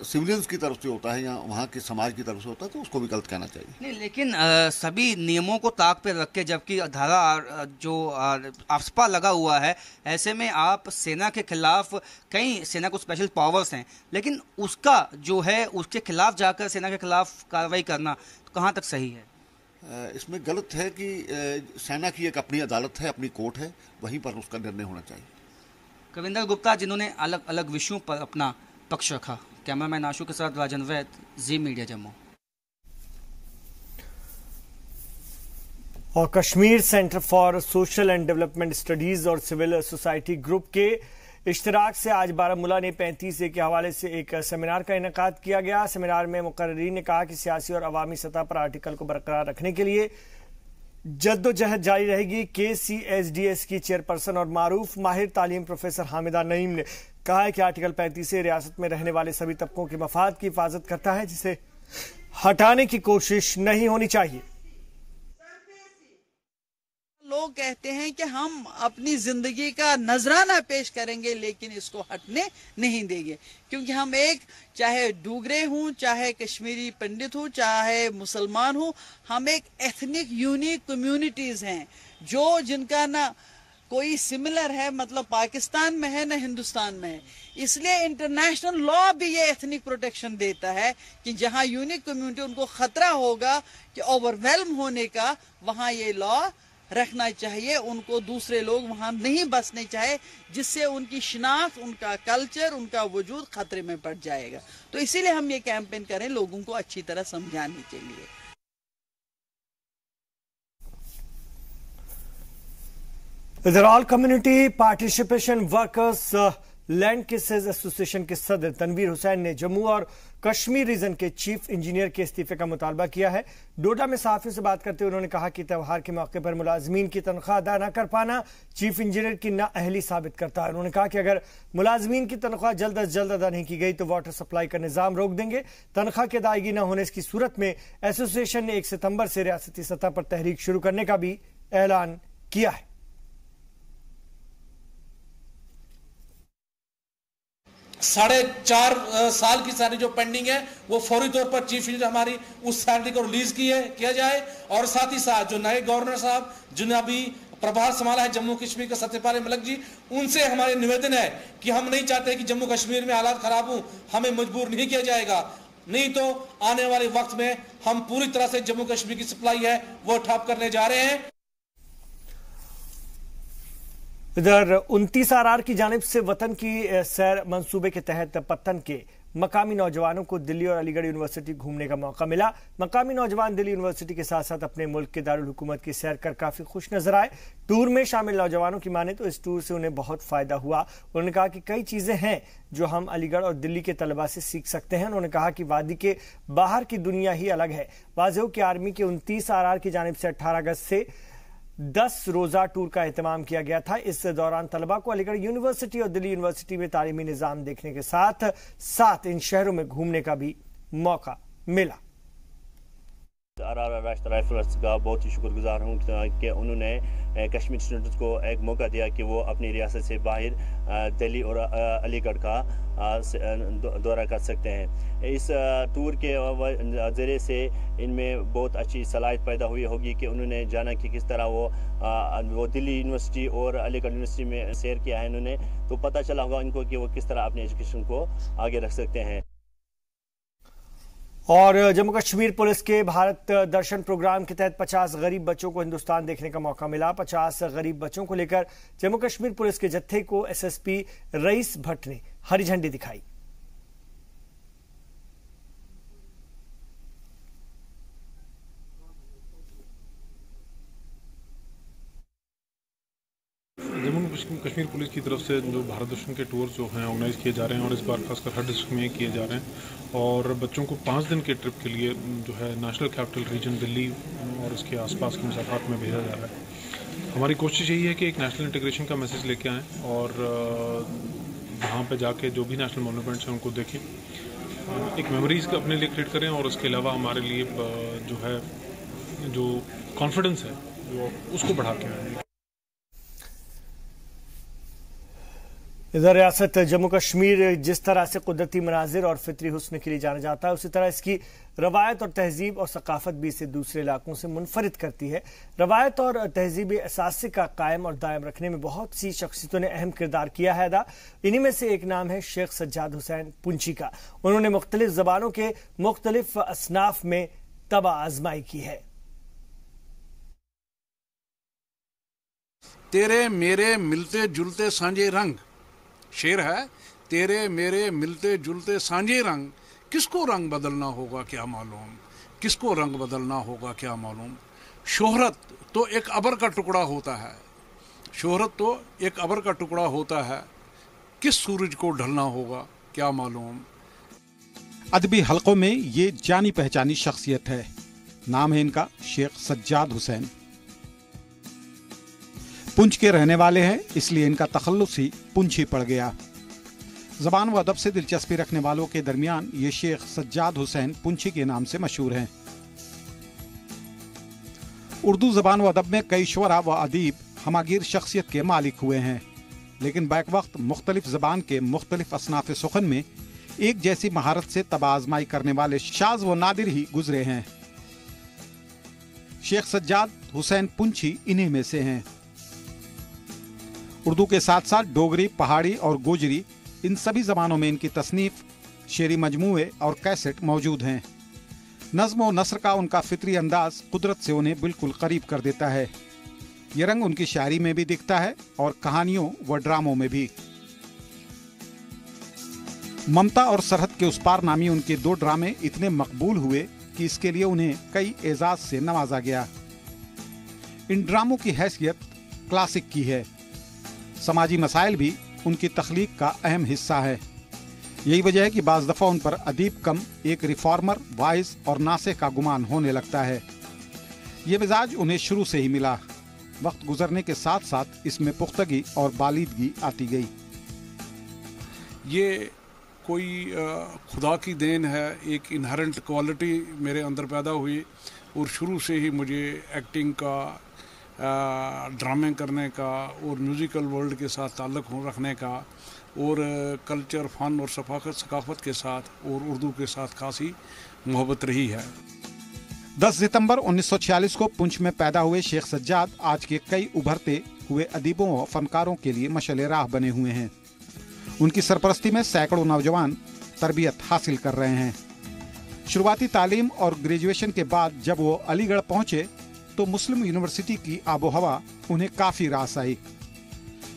सिविलियंस की तरफ से होता है या वहाँ के समाज की तरफ से होता है, तो उसको भी गलत कहना चाहिए। नहीं, लेकिन सभी नियमों को ताक पे रख के, जबकि धारा जो आफ्सपा लगा हुआ है, ऐसे में आप सेना के खिलाफ, कई सेना को स्पेशल पावर्स हैं, लेकिन उसका जो है उसके खिलाफ जाकर सेना के खिलाफ कार्रवाई करना तो कहाँ तक सही है? इसमें गलत है कि सेना की एक अपनी अदालत है, अपनी कोर्ट है, वहीं पर उसका निर्णय होना चाहिए। कविंदर गुप्ता, जिन्होंने अलग अलग विषयों पर अपना पक्ष रखा। कैमरामैन आशु के साथ राजन वैद, जी मीडिया जम्मू। और Kashmir centre for social and development studies और सिविल सोसाइटी ग्रुप के इश्तराक से आज बारामूला ने 35A के हवाले से एक सेमिनार का इनेकाद किया गया। सेमिनार में मुकर्रीन ने कहा कि सियासी और अवामी सतह पर आर्टिकल को बरकरार रखने के लिए जद्दोजहद जारी रहेगी। KCSDS की चेयरपर्सन और मारूफ माहिर तालीम प्रोफेसर हामिदा नईम ने कहा है कि आर्टिकल 35A रियासत में रहने वाले सभी तबकों के मफाद की हिफाजत करता है, जिसे हटाने की कोशिश नहीं होनी चाहिए। लोग कहते हैं कि हम अपनी जिंदगी का नजराना पेश करेंगे लेकिन इसको हटने नहीं देंगे, क्योंकि हम एक, चाहे डूगरे हूं, चाहे कश्मीरी पंडित हूं, चाहे मुसलमान हूं, हम एक एथनिक यूनिक कम्युनिटीज हैं जो जिनका ना कोई सिमिलर है, मतलब पाकिस्तान में है ना हिंदुस्तान में है। इसलिए इंटरनेशनल लॉ भी ये एथनिक प्रोटेक्शन देता है कि जहां यूनिक कम्युनिटी उनको खतरा होगा कि ओवरवेल्म होने का, वहां ये लॉ रखना चाहिए। उनको दूसरे लोग वहां नहीं बसने चाहिए, जिससे उनकी शिनाख्त, उनका कल्चर, उनका वजूद खतरे में पड़ जाएगा। तो इसीलिए हम ये कैंपेन करें लोगों को अच्छी तरह समझाने के लिए। इधर all community participation workers land cases association के सदर तनवीर हुसैन ने जम्मू और कश्मीर रीजन के चीफ इंजीनियर के इस्तीफे का मुतालबा किया है। डोडा में सहाफियों से बात करते हुए उन्होंने कहा कि त्यौहार के मौके पर मुलाजमीन की तनख्वाह अदा न कर पाना चीफ इंजीनियर की नाअहली साबित करता है। उन्होंने कहा कि अगर मुलाजमीन की तनख्वाह जल्द अज जल्द अदा नहीं की गई तो वाटर सप्लाई का निजाम रोक देंगे। तनख्वाह की अदायगी न होने की सूरत में एसोसिएशन ने 1 सितंबर से रियासती सतह पर तहरीक शुरू करने का भी ऐलान किया है। 4.5 साल की सारी जो पेंडिंग है वो फौरी तौर पर चीफ इंजीनियर हमारी उस सैलरी को रिलीज किया जाए। और साथ ही साथ जो नए गवर्नर साहब जिन्हें अभी प्रभार संभाला है जम्मू कश्मीर का सत्यपाल मलिक जी, उनसे हमारे निवेदन है कि हम नहीं चाहते कि जम्मू कश्मीर में हालात खराब हों, हमें मजबूर नहीं किया जाएगा, नहीं तो आने वाले वक्त में हम पूरी तरह से जम्मू कश्मीर की सप्लाई है वो ठप करने जा रहे हैं। इधर 29 RR की जानिब से वतन की सैर मंसूबे के तहत पत्तन के मकामी नौजवानों को दिल्ली और अलीगढ़ यूनिवर्सिटी घूमने का मौका मिला। मकामी नौजवान दिल्ली यूनिवर्सिटी के साथ साथ अपने मुल्क के दारुल हुकूमत की सैर कर काफी खुश नजर आए। टूर में शामिल नौजवानों की माने तो इस टूर से उन्हें बहुत फायदा हुआ। उन्होंने कहा कि कई चीजें हैं जो हम अलीगढ़ और दिल्ली के तलबा से सीख सकते हैं। उन्होंने कहा कि वादी के बाहर की दुनिया ही अलग है। वाज़ेह हो कि आर्मी के 29 RR की जानिब से 18 अगस्त से 10 रोजा टूर का एहतमाम किया गया था। इस दौरान तलबा को अलीगढ़ यूनिवर्सिटी और दिल्ली यूनिवर्सिटी में तालीमी निजाम देखने के साथ साथ इन शहरों में घूमने का भी मौका मिला। RR राष्ट्रीय राइफल्स का बहुत ही शुक्रगुजार हूँ कि उन्होंने कश्मीर स्टूडेंट्स को एक मौका दिया कि वो अपनी रियासत से बाहर दिल्ली और अलीगढ़ का दौरा कर सकते हैं। इस टूर के ज़रिए से इनमें बहुत अच्छी सलाहियत पैदा हुई होगी कि उन्होंने जाना कि किस तरह वो दिल्ली यूनिवर्सिटी और अलीगढ़ यूनिवर्सिटी में सैर किया है इन्होंने, तो पता चला होगा इनको कि वो किस तरह अपने एजुकेशन को आगे रख सकते हैं। और जम्मू कश्मीर पुलिस के भारत दर्शन प्रोग्राम के तहत 50 गरीब बच्चों को हिंदुस्तान देखने का मौका मिला। 50 गरीब बच्चों को लेकर जम्मू कश्मीर पुलिस के जत्थे को SSP रईस भट्ट ने हरी झंडी दिखाई। जम्मू कश्मीर पुलिस की तरफ से जो भारत दर्शन के टूर जो हैं ऑर्गेनाइज किए जा रहे हैं और इस बार खासकर हर डिस्ट्रिक्ट में किए जा रहे हैं और बच्चों को 5 दिन के ट्रिप के लिए जो है नेशनल कैपिटल रीजन दिल्ली और उसके आसपास के मसाफात में भेजा जा रहा है। हमारी कोशिश यही है कि एक नेशनल इंटीग्रेशन का मैसेज लेके आएँ और वहाँ पे जाके जो भी नेशनल मॉन्यूमेंट्स हैं उनको देखें, एक मेमोरीज अपने लिए क्रिएट करें और उसके अलावा हमारे लिए जो है जो कॉन्फिडेंस है वो उसको बढ़ा के आएँ। इधर रियासत जम्मू कश्मीर जिस तरह से कुदरती मनाजिर और फितरी हुस्न के लिए जाना जाता है, उसी तरह इसकी रवायत और तहजीब और सकाफत भी इसे दूसरे इलाकों से मुनफरिद करती है। रवायत और तहजीबी असासे का कायम और दायम रखने में बहुत सी शख्सियतों ने अहम किरदार किया है अदा। इन्हीं में से एक नाम है शेख सज्जाद हुसैन पुंची का। उन्होंने मुख्तलिफ जबानों के मुख्तलिफ असनाफ में तबा आजमाई की है। तेरे मेरे मिलते जुलते सांझे रंग शेर है। तेरे मेरे मिलते जुलते सांझे रंग, किसको रंग बदलना होगा क्या मालूम, किसको रंग बदलना होगा क्या मालूम। शोहरत तो एक अबर का टुकड़ा होता है, शोहरत तो एक अबर का टुकड़ा होता है, किस सूरज को ढलना होगा क्या मालूम। अदबी हलकों में ये जानी पहचानी शख्सियत है। नाम है इनका शेख सज्जाद हुसैन। पुंछ के रहने वाले हैं, इसलिए इनका तखल्लुस ही पुंछी पड़ गया। ज़बान व अदब से दिलचस्पी रखने वालों के दरमियान ये शेख सज्जाद हुसैन पुंछी के नाम से मशहूर हैं। उर्दू ज़बान व अदब में कई शुअरा व अदीब हमागिर शख्सियत के मालिक हुए हैं, लेकिन बैक वक्त मुख्तलिफ ज़बान के मुख्तलिफ असनाफ़ सुखन में एक जैसी महारत से तबाज़माई करने वाले शाज़ व नादिर ही गुजरे हैं। शेख सज्जाद हुसैन पुंछी इन्हीं में से हैं। उर्दू के साथ साथ डोगरी, पहाड़ी और गोजरी, इन सभी ज़बानों में इनकी तसनीफ, शेरी मजमूए और कैसेट मौजूद हैं। नज़्म व नस्र का उनका फितरी अंदाज कुदरत से उन्हें बिल्कुल करीब कर देता है। ये रंग उनकी शायरी में भी दिखता है और कहानियों व ड्रामों में भी। ममता और सरहद के उस पार नामी उनके 2 ड्रामे इतने मकबूल हुए कि इसके लिए उन्हें कई एजाज से नवाजा गया। इन ड्रामों की हैसियत क्लासिक की है। समाजी मसाइल भी उनकी तख्लीक का अहम हिस्सा है। यही वजह है कि बाज़ दफ़ा उन पर अदीब कम एक रिफॉर्मर, वाइज और नासे का गुमान होने लगता है। ये मिजाज उन्हें शुरू से ही मिला। वक्त गुजरने के साथ साथ इसमें पुख्तगी और बालिदगी आती गई। ये कोई खुदा की देन है, एक इनहेरेंट क्वालिटी मेरे अंदर पैदा हुई और शुरू से ही मुझे एक्टिंग का, ड्रामे करने का और म्यूज़िकल वर्ल्ड के साथ ताल्लुक़ रखने का और कल्चर, फ़न और सकाफ़त के साथ और उर्दू के साथ खासी मोहब्बत रही है। 10 सितंबर 1946 को पुंछ में पैदा हुए शेख सज्जाद आज के कई उभरते हुए अदीबों व फनकारों के लिए मशअल राह बने हुए हैं। उनकी सरपरस्ती में सैकड़ों नौजवान तरबियत हासिल कर रहे हैं। शुरुआती तालीम और ग्रेजुएशन के बाद जब वो अलीगढ़ पहुंचे तो मुस्लिम यूनिवर्सिटी की आबो हवा उन्हें काफ़ी रास आई।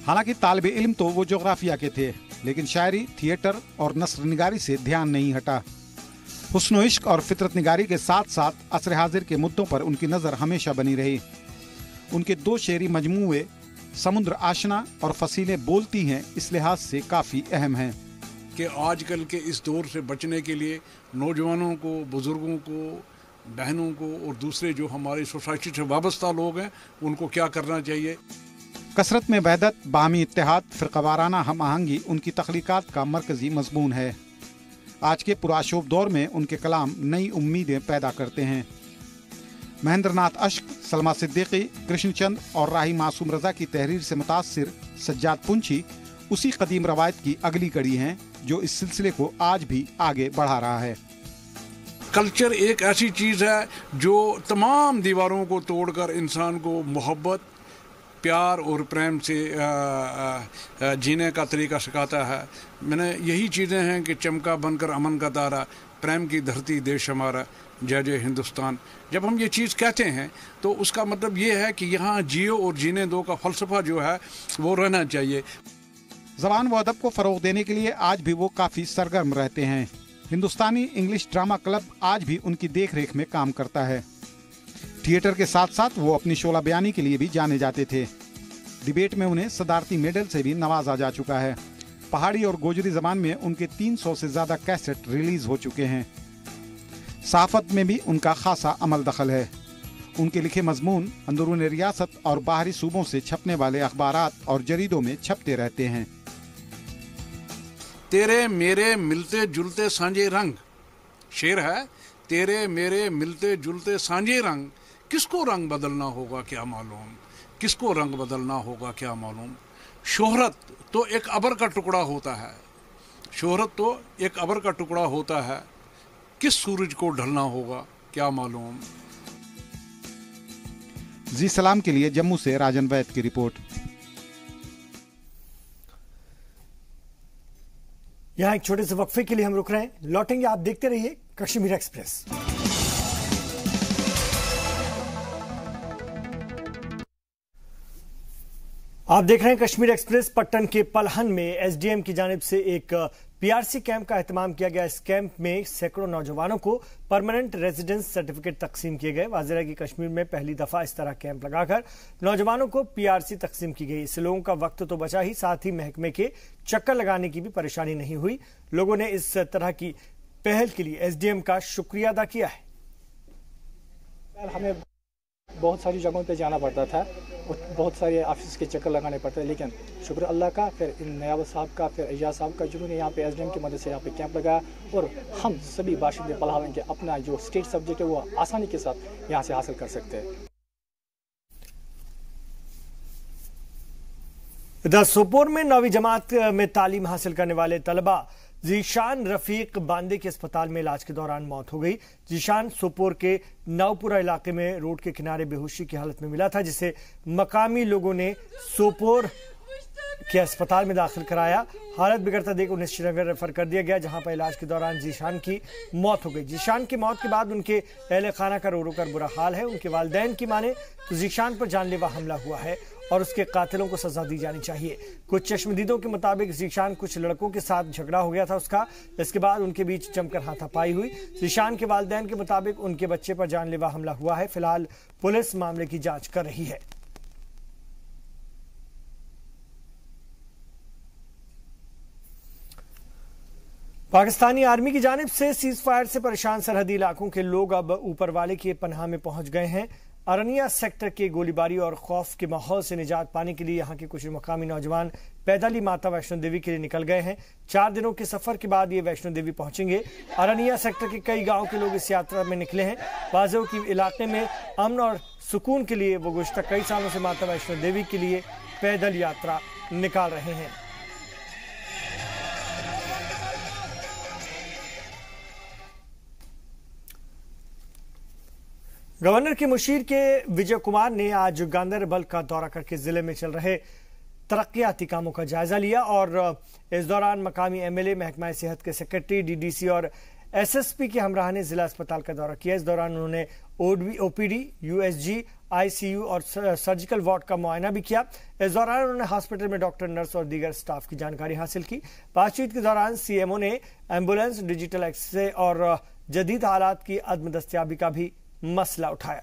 हालांकि तालिब इल्म तो वो जोग्राफिया के थे, लेकिन शायरी, थिएटर और नस्र निगारी से ध्यान नहीं हटा। हुस्न इश्क और फितरत निगारी के साथ साथ असर हाजिर के मुद्दों पर उनकी नज़र हमेशा बनी रही। उनके 2 शेरी मजमूए समुद्र आशना और फसीलें बोलती हैं इस लिहाज से काफ़ी अहम हैं कि आजकल के इस दौर से बचने के लिए नौजवानों को, बुज़ुर्गों को, बहनों को और दूसरे जो हमारी सोसाइटी से वाबस्ता लोग हैं उनको क्या करना चाहिए। कसरत में वहदत, बाहमी इत्तेहाद, फ़िरक़ावाराना हम आहंगी उनकी तख्लीक़ात का मरकज़ी मज़मून है। आज के पुराशोभ दौर में उनके कलाम नई उम्मीदें पैदा करते हैं। महेंद्र नाथ अश्क, सलमा सिद्दीकी, कृष्णचंद और राही मासूम रज़ा की तहरीर से मुतासिर सज्जाद पुंछी उसी कदीम रवायत की अगली कड़ी हैं जो इस सिलसिले को आज भी आगे बढ़ा रहा है। कल्चर एक ऐसी चीज़ है जो तमाम दीवारों को तोड़कर इंसान को मोहब्बत, प्यार और प्रेम से जीने का तरीका सिखाता है। मैंने यही चीज़ें हैं कि चमका बनकर अमन का तारा, प्रेम की धरती देश हमारा, जय जय हिंदुस्तान। जब हम ये चीज़ कहते हैं तो उसका मतलब ये है कि यहाँ जियो और जीने दो का फ़लसफ़ा जो है वो रहना चाहिए। ज़बान व अदब को फ़रोग़ देने के लिए आज भी वो काफ़ी सरगर्म रहते हैं। हिंदुस्तानी इंग्लिश ड्रामा क्लब आज भी उनकी देख रेख में काम करता है। थिएटर के साथ साथ वो अपनी शोला बयानी के लिए भी जाने जाते थे। डिबेट में उन्हें सदारती मेडल से भी नवाजा जा चुका है। पहाड़ी और गोजरी ज़बान में उनके 300 से ज़्यादा कैसेट रिलीज़ हो चुके हैं। सहाफ़त में भी उनका खासा अमल दखल है। उनके लिखे मजमून अंदरून रियासत और बाहरी सूबों से छपने वाले अखबारात और जरीदों में छपते रहते हैं। तेरे मेरे मिलते जुलते सांझे रंग, शेर है, तेरे मेरे मिलते जुलते सांझे रंग, किसको रंग बदलना होगा क्या मालूम, किसको रंग बदलना होगा क्या मालूम। शोहरत तो एक अबर का टुकड़ा होता है, शोहरत तो एक अबर का टुकड़ा होता है, किस सूरज को ढलना होगा क्या मालूम। जी सलाम के लिए जम्मू से राजन वैद की रिपोर्ट। यहाँ एक छोटे से वक्फे के लिए हम रुक रहे हैं, लौटेंगे। आप देखते रहिए कश्मीर एक्सप्रेस। आप देख रहे हैं कश्मीर एक्सप्रेस। पट्टन के पलहन में एसडीएम की जानिब से एक पीआरसी कैंप का एहतमाम किया गया। इस कैंप में सैकड़ों नौजवानों को परमानेंट रेजिडेंस सर्टिफिकेट तकसीम किए गए। वाज़ेह है कि कश्मीर में पहली दफा इस तरह कैंप लगाकर नौजवानों को पीआरसी तकसीम की गई। इससे लोगों का वक्त तो बचा ही, साथ ही महकमे के चक्कर लगाने की भी परेशानी नहीं हुई। लोगों ने इस तरह की पहल के लिए एसडीएम का शुक्रिया अदा किया है। हमें बहुत सारी जगहों पे जाना पड़ता था, बहुत सारे ऑफिस के चक्कर लगाने पड़ते, लेकिन शुक्र अल्लाह का, फिर इन नयाब साहब का, फिर एजाज साहब का, जिन्होंने यहाँ पे एसडीएम की मदद से यहाँ पे कैंप लगाया और हम सभी बाशिंदे पलावल के अपना जो स्टेट सब्जेक्ट है वो आसानी के साथ यहाँ से हासिल कर सकते हैं। इधर सोपोर में 9वीं जमात में तालीम हासिल करने वाले तलबा जीशान रफीक बांदे के अस्पताल में इलाज के दौरान मौत हो गई। जीशान सोपोर के नवपुरा इलाके में रोड के किनारे बेहोशी की हालत में मिला था, जिसे मकामी लोगों ने सोपोर के अस्पताल में दाखिल कराया। हालत बिगड़ता देख उन्हें श्रीनगर रेफर कर दिया गया, जहां पर इलाज के दौरान जीशान की मौत हो गई। जीशान की मौत के बाद उनके अहले खाना का रो रो कर बुरा हाल है। उनके वालिदैन की माने तो जीशान पर जानलेवा हमला हुआ है और उसके कातिलों को सजा दी जानी चाहिए। कुछ चश्मदीदों के मुताबिक जीशान कुछ लड़कों के साथ झगड़ा हो गया था उसका, इसके बाद उनके बीच जमकर हाथापाई हुई। जीशान के वालिदैन के मुताबिक उनके बच्चे पर जानलेवा हमला हुआ है। फिलहाल पुलिस मामले की जांच कर रही है। पाकिस्तानी आर्मी की जानिब से सीज फायर से परेशान सरहदी इलाकों के लोग अब ऊपर वाले की पनाह में पहुंच गए हैं। अरनिया सेक्टर के गोलीबारी और खौफ के माहौल से निजात पाने के लिए यहां के कुछ मकामी नौजवान पैदल ही माता वैष्णो देवी के लिए निकल गए हैं। 4 दिनों के सफर के बाद ये वैष्णो देवी पहुंचेंगे। अरनिया सेक्टर के कई गांव के लोग इस यात्रा में निकले हैं। वाज़ेह की इलाके में अमन और सुकून के लिए वो गुज़श्ता कई सालों से माता वैष्णो देवी के लिए पैदल यात्रा निकाल रहे हैं। गवर्नर के मुशीर के विजय कुमार ने आज गांदरबल का दौरा करके जिले में चल रहे तरक्याती कामों का जायजा लिया और इस दौरान मकामी एमएलए, महकमा सेहत के सेक्रेटरी, डीडीसी और एसएसपी के हमराह ने जिला अस्पताल का दौरा किया। इस दौरान उन्होंने ओपीडी, यूएसजी, आईसीयू और सर्जिकल वार्ड का मुआयना भी किया। इस दौरान उन्होंने हॉस्पिटल में डॉक्टर, नर्स और दीगर स्टाफ की जानकारी हासिल की। बातचीत के दौरान सीएमओ ने एम्बुलेंस, डिजिटल एक्सरे और जदीद हालात की अदम दस्तयाबी का भी मसला उठाया।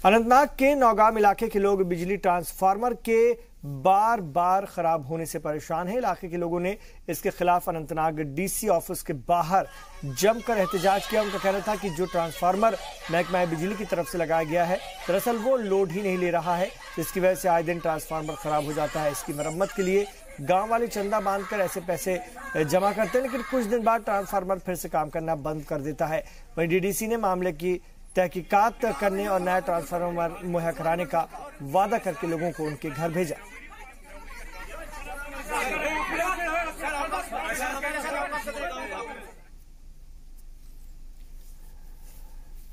अनंतनाग के नौगाम इलाके के लोग बिजली ट्रांसफार्मर के बार बार खराब होने से परेशान हैं। इलाके के लोगों ने इसके खिलाफ अनंतनाग डीसी ऑफिस के बाहर जमकर एहतजाज किया। उनका कहना था कि जो ट्रांसफार्मर महकमा बिजली की तरफ से लगाया गया है, दरअसल वो लोड ही नहीं ले रहा है, जिसकी वजह से आए दिन ट्रांसफार्मर खराब हो जाता है। इसकी मरम्मत के लिए गांव वाले चंदा बांधकर ऐसे पैसे जमा करते हैं, लेकिन कुछ दिन बाद ट्रांसफार्मर फिर से काम करना बंद कर देता है। वहीं डीडीसी ने मामले की तहकीकात करने और नया ट्रांसफार्मर मुहैया कराने का वादा करके लोगों को उनके घर भेजा।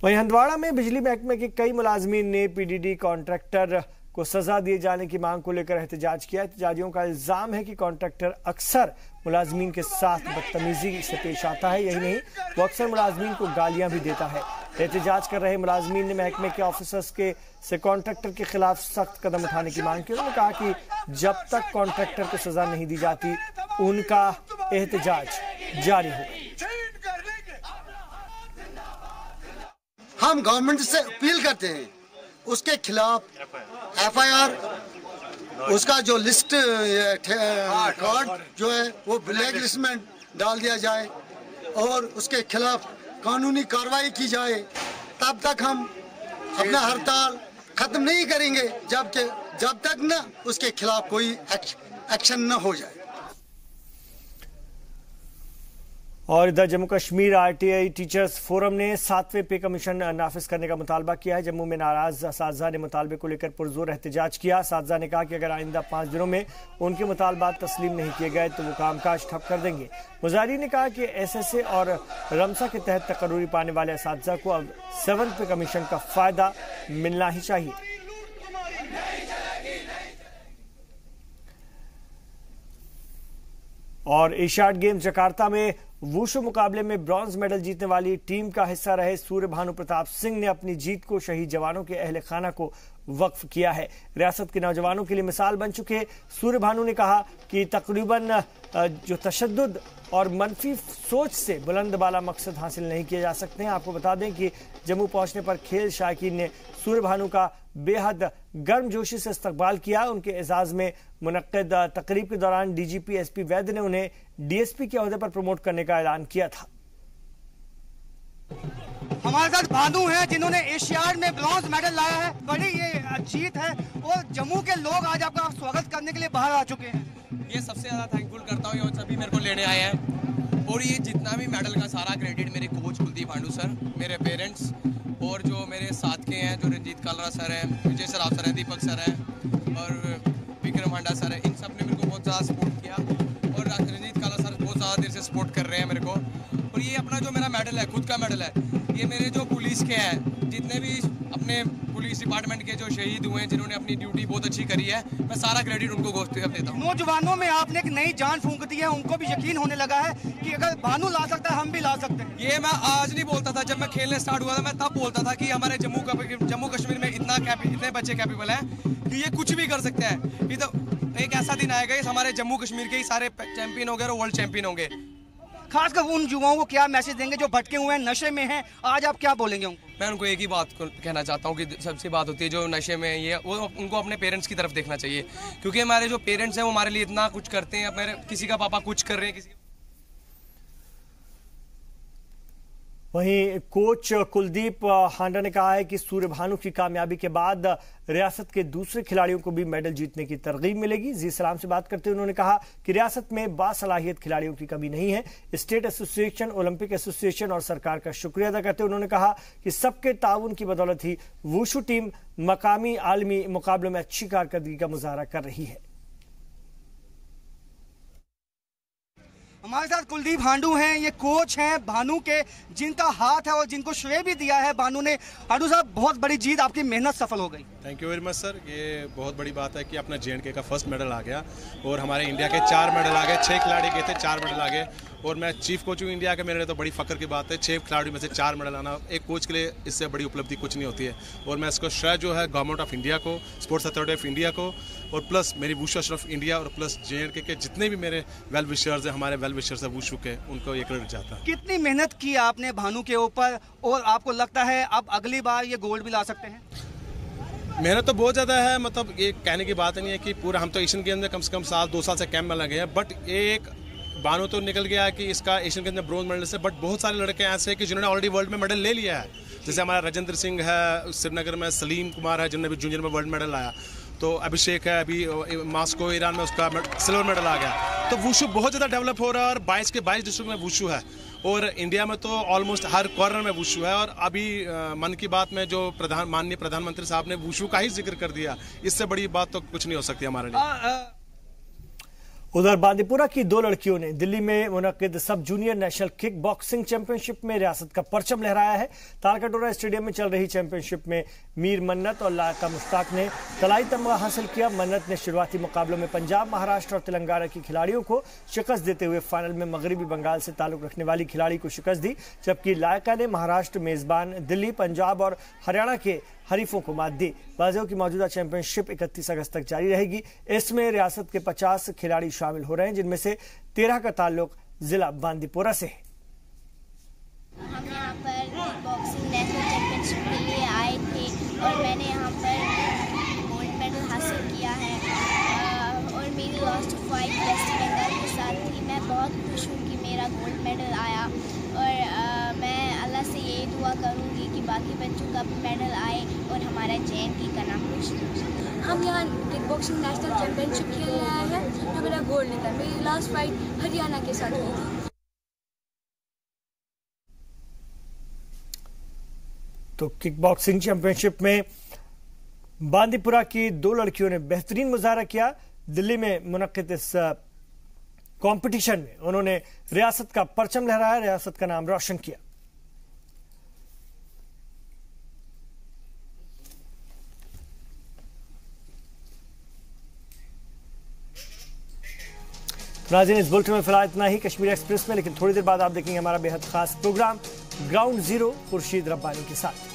वहीं हंदवाड़ा में बिजली महकमे के कई मुलाजमीन ने पीडीडी कॉन्ट्रैक्टर को सजा दिए जाने की मांग को लेकर एहतजाज किया। एहतजाजियों का इल्जाम है कि कॉन्ट्रैक्टर अक्सर मुलाजमीन के साथ बदतमीजी से पेश आता है। यही नहीं, वो अक्सर मुलाजमीन को गालियां भी देता है। एहतजाज कर रहे मुलाजमीन ने महकमे के ऑफिसर्स से कॉन्ट्रैक्टर के खिलाफ सख्त कदम उठाने की मांग की। उन्होंने कहा कि जब तक कॉन्ट्रैक्टर को सजा नहीं दी जाती, उनका एहतजाज जारी होगा। हम गवर्नमेंट से अपील करते हैं उसके खिलाफ एफआईआर, उसका जो लिस्ट कार्ड जो है वो ब्लैक लिस्ट में डाल दिया जाए और उसके खिलाफ कानूनी कार्रवाई की जाए। तब तक हम अपना हड़ताल खत्म नहीं करेंगे जब तक ना उसके खिलाफ कोई एक्शन न हो जाए। और इधर Jammu Kashmir RTI teachers forum ने 7वें पे कमीशन नाफिज करने का मुतालबा किया है। जम्मू में नाराज असातिज़ा ने मुतालबे को लेकर पुरजोर एहतजाज किया। असातिज़ा ने कहा कि अगर आइंदा 5 दिनों में उनके मुतालबात तस्लीम नहीं किए गए तो वो कामकाज ठप कर देंगे। मुजाहिरीन ने कहा कि एसएसए और रमसा के तहत तकर्रुरी पाने वाले असातिज़ा को अब 7वें पे कमीशन का फायदा मिलना ही चाहिए। और एशियाड गेम्स जकार्ता में वुशु मुकाबले में ब्रॉन्ज मेडल जीतने वाली टीम का हिस्सा रहे सूर्य भानु प्रताप सिंह ने अपनी जीत को शहीद जवानों के अहले खाना को वक्फ किया है। रियासत के नौजवानों के लिए मिसाल बन चुके सूर्य भानु ने कहा कि तकरीबन जो तशद्दुद और मनफी सोच से बुलंद बाला मकसद हासिल नहीं किए जा सकते हैं। आपको बता दें कि जम्मू पहुंचने पर खेल शायकीन ने सूर्य भानु का बेहद गर्मजोशी से इस्तकबाल किया। उनके एजाज में मुनक्किद तकरीब के दौरान डीजीपी एसपी वैद्य ने उन्हें डीएसपी के ओहदे पर प्रमोट करने का ऐलान किया था। हमारे साथ भानु हैं जिन्होंने एशियाड में ब्रॉन्ज मेडल लाया है। बड़ी ये जीत है और जम्मू के लोग आज आपका स्वागत करने के लिए बाहर आ चुके हैं। ये सबसे ज़्यादा थैंकफुल करता हूँ, सभी मेरे को लेने आए हैं। और ये जितना भी मेडल का सारा क्रेडिट मेरे कोच कुलदीप भांडू सर, मेरे पेरेंट्स और जो मेरे साथ के हैं, जो रंजीत कालरा सर हैं, विजय सराफ सर हैं, दीपक सर हैं और विक्रम हांडा सर हैं, इन सब ने मेरे को बहुत ज़्यादा सपोर्ट किया। और रंजीत कालरा सर बहुत ज़्यादा देर से सपोर्ट कर रहे हैं मेरे को। और ये अपना जो मेरा मेडल है, खुद का मेडल है, ये मेरे जो पुलिस के हैं, जितने भी अपने पुलिस डिपार्टमेंट के जो शहीद हुए हैं, जिन्होंने अपनी ड्यूटी बहुत अच्छी करी है, मैं सारा क्रेडिट उनको देता हूँ। नौजवानों में आपने एक नई जान फूंक दी है, उनको भी यकीन होने लगा है कि अगर भानु ला सकता है हम भी ला सकते हैं। ये मैं आज नहीं बोलता था, जब मैं खेलने स्टार्ट हुआ था मैं तब बोलता था कि हमारे जम्मू कश्मीर में इतने बच्चे कैपेबल हैं कि ये कुछ भी कर सकते हैं। ये तो एक ऐसा दिन आएगा कि हमारे जम्मू कश्मीर के ही सारे चैंपियन होंगे और वर्ल्ड चैंपियन होंगे। खासकर उन युवाओं को क्या मैसेज देंगे जो भटके हुए हैं, नशे में हैं, आज आप क्या बोलेंगे उनको? मैं उनको एक ही बात कहना चाहता हूँ कि सबसे बात होती है जो नशे में ये वो उनको अपने पेरेंट्स की तरफ देखना चाहिए, क्योंकि हमारे जो पेरेंट्स हैं वो हमारे लिए इतना कुछ करते हैं। मेरे किसी का पापा कुछ कर रहे हैं, किसी वहीं कोच कुलदीप हांडा ने कहा है कि सूर्य भानु की कामयाबी के बाद रियासत के दूसरे खिलाड़ियों को भी मेडल जीतने की तरगीब मिलेगी। जी सलाम से बात करते हुए उन्होंने कहा कि रियासत में बासलाहियत खिलाड़ियों की कमी नहीं है। स्टेट एसोसिएशन, ओलंपिक एसोसिएशन और सरकार का शुक्रिया अदा करते हुए उन्होंने कहा कि सबके ताउन की बदौलत ही वुशु टीम मकामी आलमी मुकाबलों में अच्छी कारकर्दगी का मुजाहरा कर रही है। हमारे साथ कुलदीप भांडू हैं, ये कोच हैं भानु के, जिनका हाथ है और जिनको श्रेय भी दिया है भानु ने। भांडू साहब, बहुत बड़ी जीत, आपकी मेहनत सफल हो गई। Thank you very much sir. ये बहुत बड़ी बात है कि अपना जेएंडके का फर्स्ट मेडल आ गया और हमारे इंडिया के 4 मेडल आ गए। 6 खिलाड़ी गए थे, 4 मेडल आ गए और मैं चीफ कोच हूँ इंडिया के। मेरे लिए तो बड़ी फख्र की बात है, 6 खिलाड़ी में से 4 मेडल आना एक कोच के लिए इससे बड़ी उपलब्धि कुछ नहीं होती है। और मैं इसको श्रेय जो है गवर्नमेंट ऑफ इंडिया को, स्पोर्ट्स अथॉरिटी ऑफ इंडिया को और प्लस मेरी वुशु ऑफ इंडिया और प्लस जेएंडके के जितने भी मेरे वेल विशर्स हैं, हमारे वेल विशर्स हैं वुशु के, उनको ये क्रेडिट जाता है। कितनी मेहनत की आपने भानु के ऊपर और आपको लगता है अब अगली बार ये गोल्ड भी ला सकते हैं? मेहनत तो बहुत ज़्यादा है, मतलब ये कहने की बात नहीं है कि पूरा हम तो एशियन गेम्स में कम से कम 2 साल से कैंप में लगे हैं। बट एक भानु तो निकल गया है कि इसका एशियन गेम्स में ब्रोंज मेडल से, बट बहुत सारे लड़के ऐसे हैं कि जिन्होंने ऑलरेडी वर्ल्ड में मेडल ले लिया है। जैसे हमारा राजेंद्र सिंह है श्रीनगर में, सलीम कुमार है जिन्होंने भी जूनियर में वर्ल्ड मेडल लाया, तो अभिषेक है अभी मास्को ईरान में, उसका सिल्वर मेडल आ गया। तो वुशु बहुत ज़्यादा डेवलप हो रहा है और 22 के 22 डिस्ट्रिक्ट में वुशु है और इंडिया में तो ऑलमोस्ट हर कॉर्नर में वुशु है। और अभी मन की बात में जो माननीय प्रधानमंत्री साहब ने वुशु का ही जिक्र कर दिया, इससे बड़ी बात तो कुछ नहीं हो सकती हमारे लिए। उधर बांदीपुरा की 2 लड़कियों ने दिल्ली में मुनक्किद sub junior national kick boxing championship में रियासत का परचम लहराया है। तालकटोरा स्टेडियम में चल रही चैंपियनशिप में मीर मन्नत और लायका मुश्ताक ने तलाई तमगा हासिल किया। मन्नत ने शुरुआती मुकाबलों में पंजाब, महाराष्ट्र और तेलंगाना की खिलाड़ियों को शिकस्त देते हुए फाइनल में मगरबी बंगाल से ताल्लुक रखने वाली खिलाड़ी को शिकस्त दी, जबकि लायका ने महाराष्ट्र, मेजबान दिल्ली, पंजाब और हरियाणा के हरीफों को मात दी। बाजियों की मौजूदा चैंपियनशिप 31 अगस्त तक जारी रहेगी। इसमें रियासत के 50 खिलाड़ी शामिल हो रहे हैं, जिनमें से 13 का ताल्लुक जिला बांदीपुरा से है। हम यहाँ पर बॉक्सिंग नेशनल चैंपियनशिप के लिए आए थे और मैंने यहाँ पर गोल्ड मेडल हासिल किया है और मेरी लास्ट फाइट वेस्ट बंगाल के साथ थी। मैं बहुत खुश हूँ कि मेरा गोल्ड मेडल आया और मैं अल्लाह से यही दुआ करूँगी कि बाकी बच्चों का भी मेडल आए और हमारा जेएनके का नाम रोशन हो। हम यहाँ किक बॉक्सिंग नेशनल चैंपियनशिप खेलने आए हैं, जो मेरा गोल्ड निकला। मेरी लास्ट फाइट हरियाणा के साथ हुई थी। तो किक बॉक्सिंग चैंपियनशिप में बांदीपुरा की 2 लड़कियों ने बेहतरीन मुजाहरा किया। दिल्ली में मुनक्किद इस कंपटीशन में उन्होंने रियासत का परचम लहराया, रियासत का नाम रोशन किया। नाज़रीन, इस बुलेटिन में फिलहाल इतना ही कश्मीर एक्सप्रेस में, लेकिन थोड़ी देर बाद आप देखेंगे हमारा बेहद खास program ground zero Khurshid Rabbani के साथ।